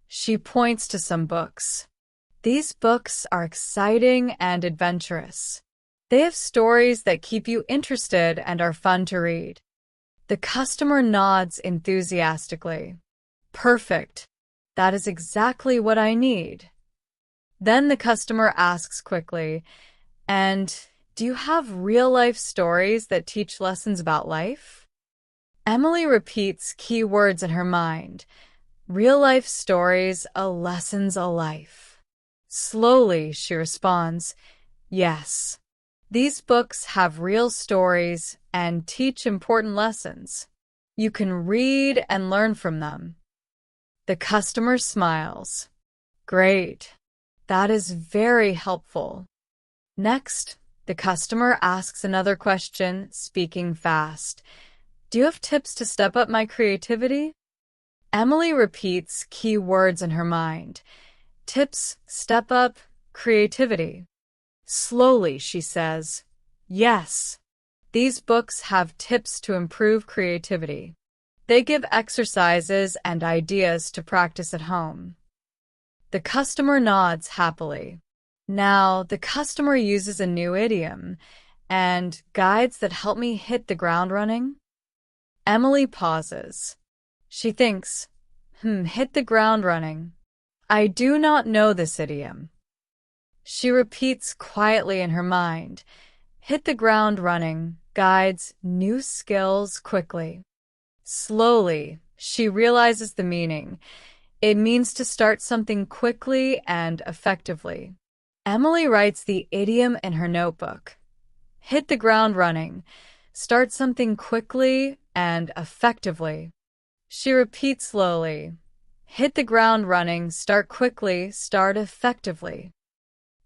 She points to some books. These books are exciting and adventurous. They have stories that keep you interested and are fun to read. The customer nods enthusiastically. Perfect. That is exactly what I need. Then the customer asks quickly, and do you have real-life stories that teach lessons about life? Emily repeats key words in her mind. Real-life stories, a lessons, a life. Slowly, she responds, yes. These books have real stories and teach important lessons. You can read and learn from them. The customer smiles. Great. That is very helpful. Next, the customer asks another question, speaking fast. Do you have tips to step up my creativity? Emily repeats key words in her mind. Tips, step up, creativity. Slowly, she says, yes. These books have tips to improve creativity. They give exercises and ideas to practice at home. The customer nods happily. Now, the customer uses a new idiom and guides that help me hit the ground running. Emily pauses. She thinks, hit the ground running. I do not know this idiom. She repeats quietly in her mind, hit the ground running, guides new skills quickly. Slowly, she realizes the meaning. It means to start something quickly and effectively. Emily writes the idiom in her notebook. Hit the ground running, start something quickly and effectively. She repeats slowly, hit the ground running, start quickly, start effectively.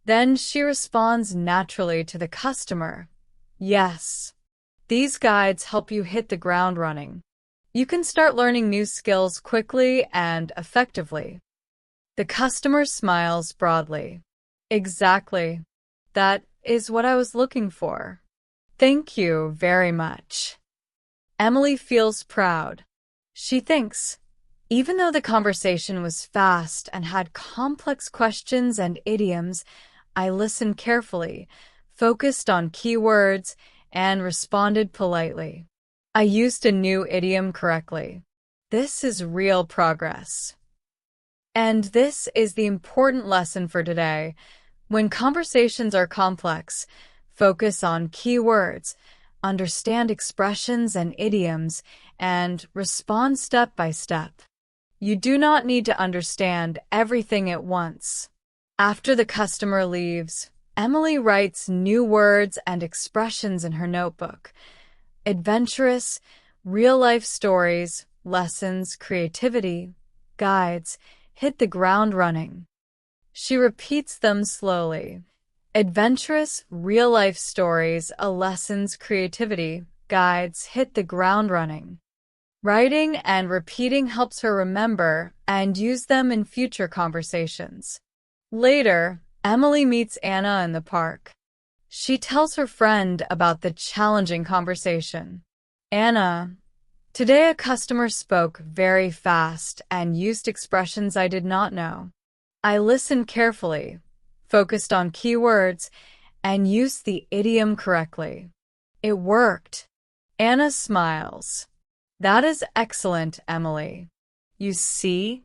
Then she responds naturally to the customer. Yes. These guides help you hit the ground running. You can start learning new skills quickly and effectively. The customer smiles broadly. Exactly. That is what I was looking for. Thank you very much. Emily feels proud. She thinks, even though the conversation was fast and had complex questions and idioms, I listened carefully, focused on key words, and responded politely. I used a new idiom correctly. This is real progress. And this is the important lesson for today. When conversations are complex, focus on key words, understand expressions and idioms, and respond step by step. You do not need to understand everything at once. After the customer leaves, Emily writes new words and expressions in her notebook. Adventurous, real-life stories, lessons, creativity, guides, hit the ground running. She repeats them slowly. Adventurous, real-life stories, lessons, creativity, guides hit the ground running. Writing and repeating helps her remember and use them in future conversations. Later, Emily meets Anna in the park. She tells her friend about the challenging conversation. Anna, today a customer spoke very fast and used expressions I did not know. I listened carefully, focused on key words, and used the idiom correctly. It worked. Anna smiles. That is excellent, Emily. You see,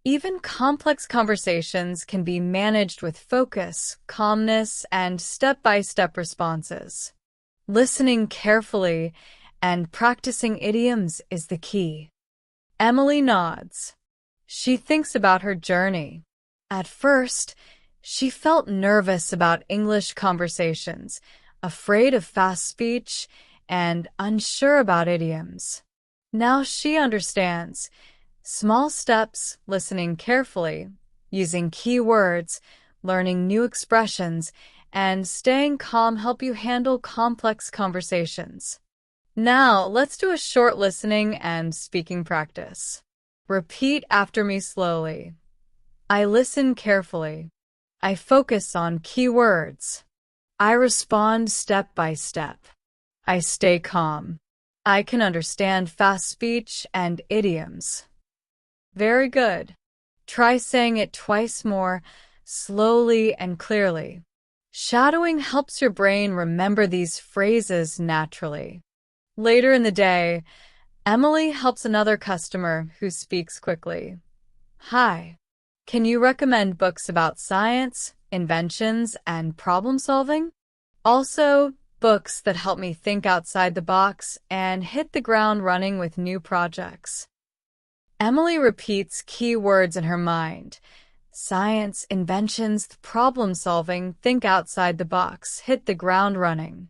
even complex conversations can be managed with focus, calmness, and step-by-step responses. Listening carefully and practicing idioms is the key. Emily nods. She thinks about her journey. At first, she felt nervous about English conversations, afraid of fast speech, and unsure about idioms. Now she understands. Small steps, listening carefully, using key words, learning new expressions, and staying calm help you handle complex conversations. Now, let's do a short listening and speaking practice. Repeat after me slowly. I listen carefully. I focus on key words. I respond step by step. I stay calm. I can understand fast speech and idioms. Very good. Try saying it twice more, slowly and clearly. Shadowing helps your brain remember these phrases naturally. Later in the day, Emily helps another customer who speaks quickly. Hi, can you recommend books about science, inventions, and problem solving? Also, books that help me think outside the box and hit the ground running with new projects. Emily repeats key words in her mind. Science, inventions, problem solving, think outside the box, hit the ground running.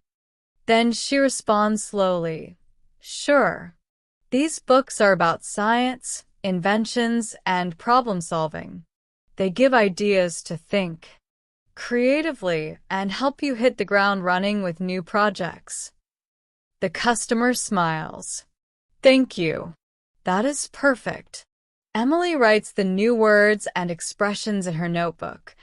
Then she responds slowly. Sure. These books are about science, inventions, and problem solving. They give ideas to think creatively and help you hit the ground running with new projects. The customer smiles. Thank you. That is perfect. Emily writes the new words and expressions in her notebook.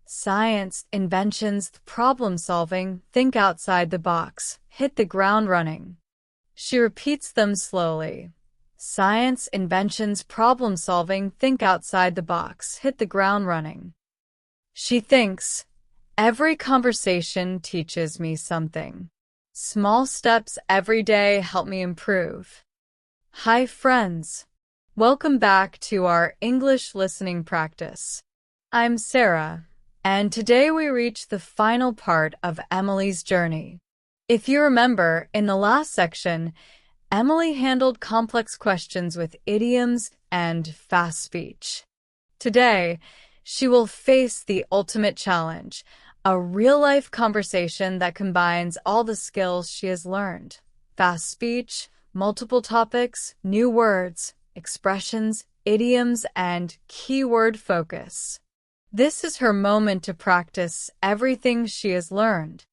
Science, inventions, problem solving, think outside the box, hit the ground running. She repeats them slowly. Science, inventions, problem solving, think outside the box, hit the ground running. She thinks, every conversation teaches me something. Small steps every day help me improve. Hi, friends. Welcome back to our English listening practice. I'm Sarah, and today we reach the final part of Emily's journey. If you remember, in the last section, Emily handled complex questions with idioms and fast speech. Today, she will face the ultimate challenge, a real-life conversation that combines all the skills she has learned. Fast speech, multiple topics, new words, expressions, idioms, and keyword focus. This is her moment to practice everything she has learned.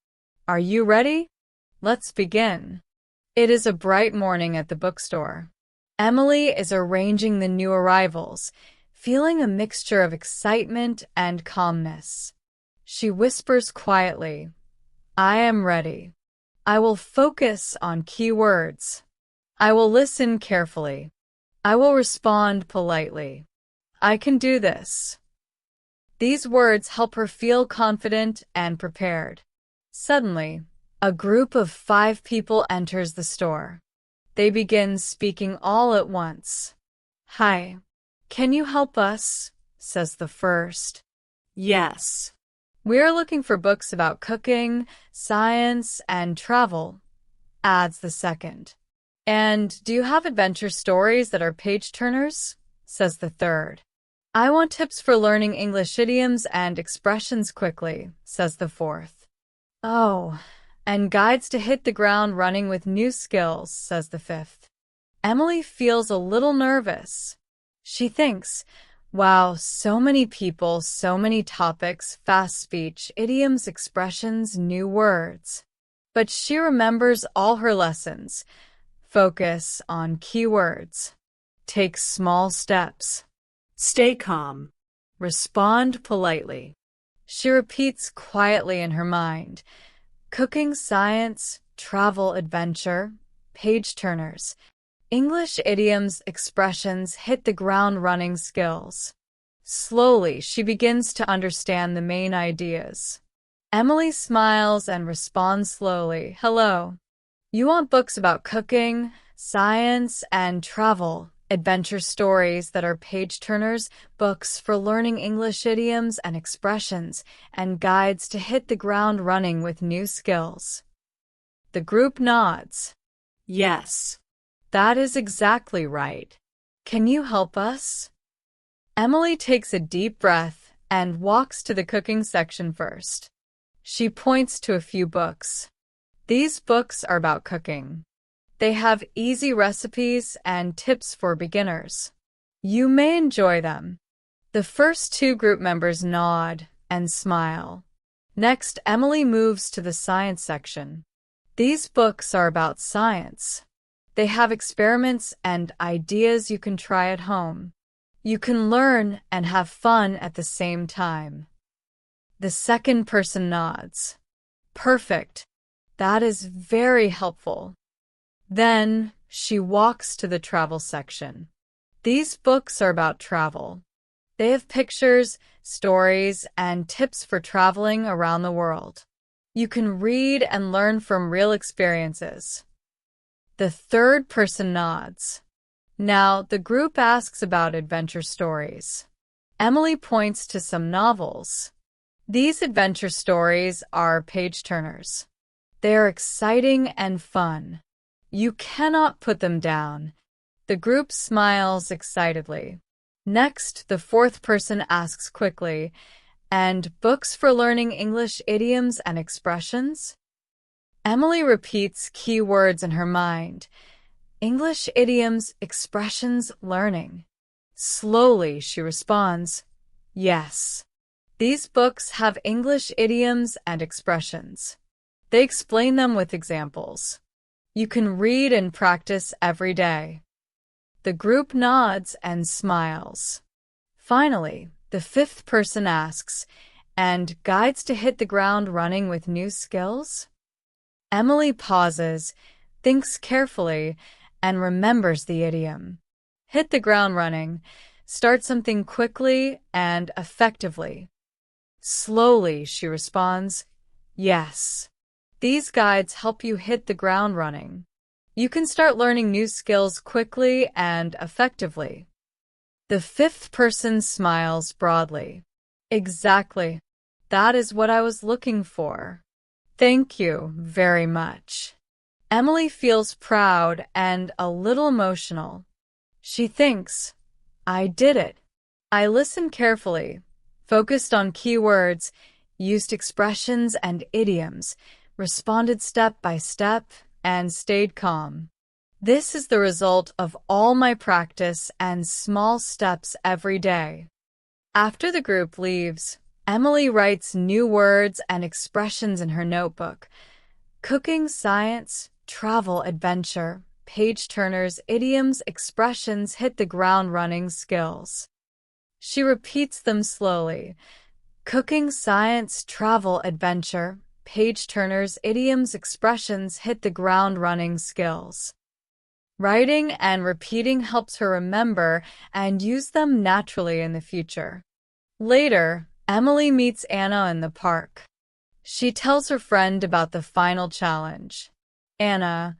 Are you ready? Let's begin. It is a bright morning at the bookstore. Emily is arranging the new arrivals, feeling a mixture of excitement and calmness. She whispers quietly, I am ready. I will focus on key words. I will listen carefully. I will respond politely. I can do this. These words help her feel confident and prepared. Suddenly, a group of 5 people enters the store. They begin speaking all at once. Hi, can you help us? Says the first. Yes. We're looking for books about cooking, science, and travel, adds the second. And do you have adventure stories that are page-turners? Says the third. I want tips for learning English idioms and expressions quickly, says the fourth. Oh, and guides to hit the ground running with new skills, says the fifth. Emily feels a little nervous. She thinks, wow, so many people, so many topics, fast speech, idioms, expressions, new words. but she remembers all her lessons. Focus on keywords. Take small steps. Stay calm. Respond politely. She repeats quietly in her mind. Cooking, science, travel, adventure, page turners. English idioms, expressions, hit the ground running skills. Slowly, she begins to understand the main ideas. Emily smiles and responds slowly. Hello. You want books about cooking, science, and travel, adventure stories that are page-turners, books for learning English idioms and expressions, and guides to hit the ground running with new skills. The group nods. Yes. That is exactly right. Can you help us? Emily takes a deep breath and walks to the cooking section first. She points to a few books. These books are about cooking. They have easy recipes and tips for beginners. You may enjoy them. The first two group members nod and smile. Next, Emily moves to the science section. These books are about science. They have experiments and ideas you can try at home. You can learn and have fun at the same time. The second person nods. Perfect. That is very helpful. Then she walks to the travel section. These books are about travel. They have pictures, stories, and tips for traveling around the world. You can read and learn from real experiences. The third person nods. Now the group asks about adventure stories. Emily points to some novels. These adventure stories are page-turners. They are exciting and fun. You cannot put them down. The group smiles excitedly. Next, the fourth person asks quickly, and books for learning English idioms and expressions? Emily repeats key words in her mind. English idioms, expressions, learning. Slowly, she responds, yes. These books have English idioms and expressions. They explain them with examples. You can read and practice every day. The group nods and smiles. Finally, the fifth person asks, and guides to hit the ground running with new skills? Emily pauses, thinks carefully, and remembers the idiom. Hit the ground running. Start something quickly and effectively. Slowly, she responds, yes. These guides help you hit the ground running. You can start learning new skills quickly and effectively. The fifth person smiles broadly. Exactly. That is what I was looking for. Thank you very much. Emily feels proud and a little emotional. She thinks, I did it. I listened carefully, focused on keywords, used expressions and idioms, responded step by step, and stayed calm. This is the result of all my practice and small steps every day. After the group leaves, Emily writes new words and expressions in her notebook. Cooking, science, travel, adventure, page-turners, idioms, expressions, hit the ground running skills. She repeats them slowly. Cooking, science, travel, adventure, page-turners, idioms, expressions, hit the ground running skills. Writing and repeating helps her remember and use them naturally in the future. Later, Emily meets Anna in the park. She tells her friend about the final challenge. Anna,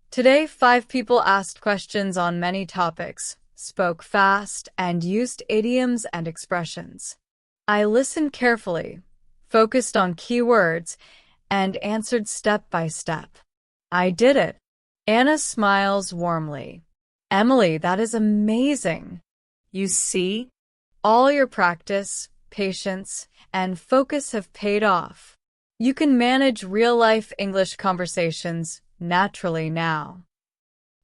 today 5 people asked questions on many topics, spoke fast, and used idioms and expressions. I listened carefully, focused on keywords, and answered step by step. I did it. Anna smiles warmly. Emily, that is amazing. You see? All your practice, patience, and focus have paid off. You can manage real-life English conversations naturally now.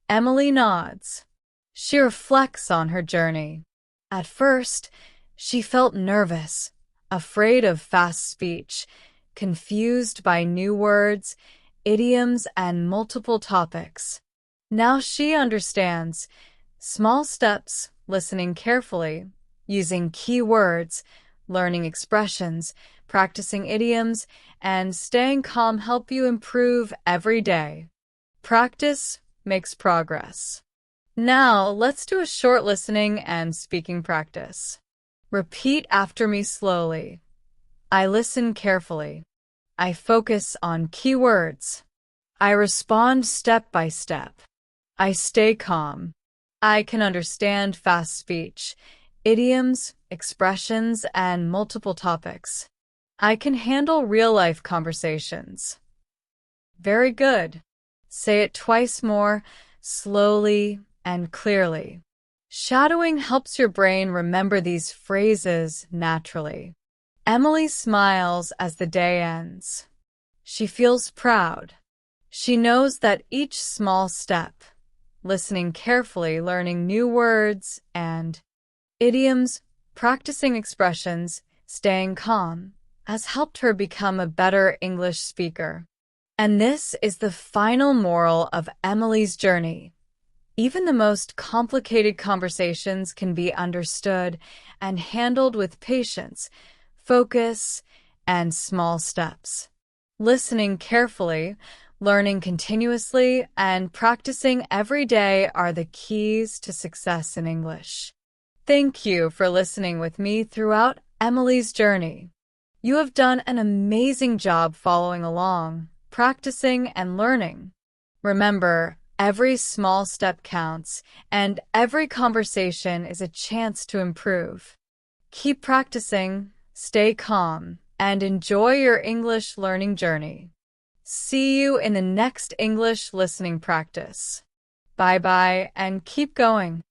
Emily nods. She reflects on her journey. At first, she felt nervous, afraid of fast speech, confused by new words, idioms, and multiple topics. Now she understands small steps, listening carefully, using key words, learning expressions, practicing idioms, and staying calm help you improve every day. Practice makes progress. Now, let's do a short listening and speaking practice. Repeat after me slowly. I listen carefully. I focus on key words. I respond step by step. I stay calm. I can understand fast speech, idioms, expressions, and multiple topics. I can handle real-life conversations. Very good. Say it twice more, slowly and clearly. Shadowing helps your brain remember these phrases naturally. Emily smiles as the day ends. She feels proud. She knows that each small step, listening carefully, learning new words and idioms, practicing expressions, staying calm, has helped her become a better English speaker. And this is the final moral of Emily's journey. Even the most complicated conversations can be understood and handled with patience, focus, and small steps. Listening carefully, learning continuously, and practicing every day are the keys to success in English. Thank you for listening with me throughout Emily's journey. You have done an amazing job following along, practicing and learning. Remember, every small step counts, and every conversation is a chance to improve. Keep practicing, stay calm, and enjoy your English learning journey. See you in the next English listening practice. Bye-bye and keep going.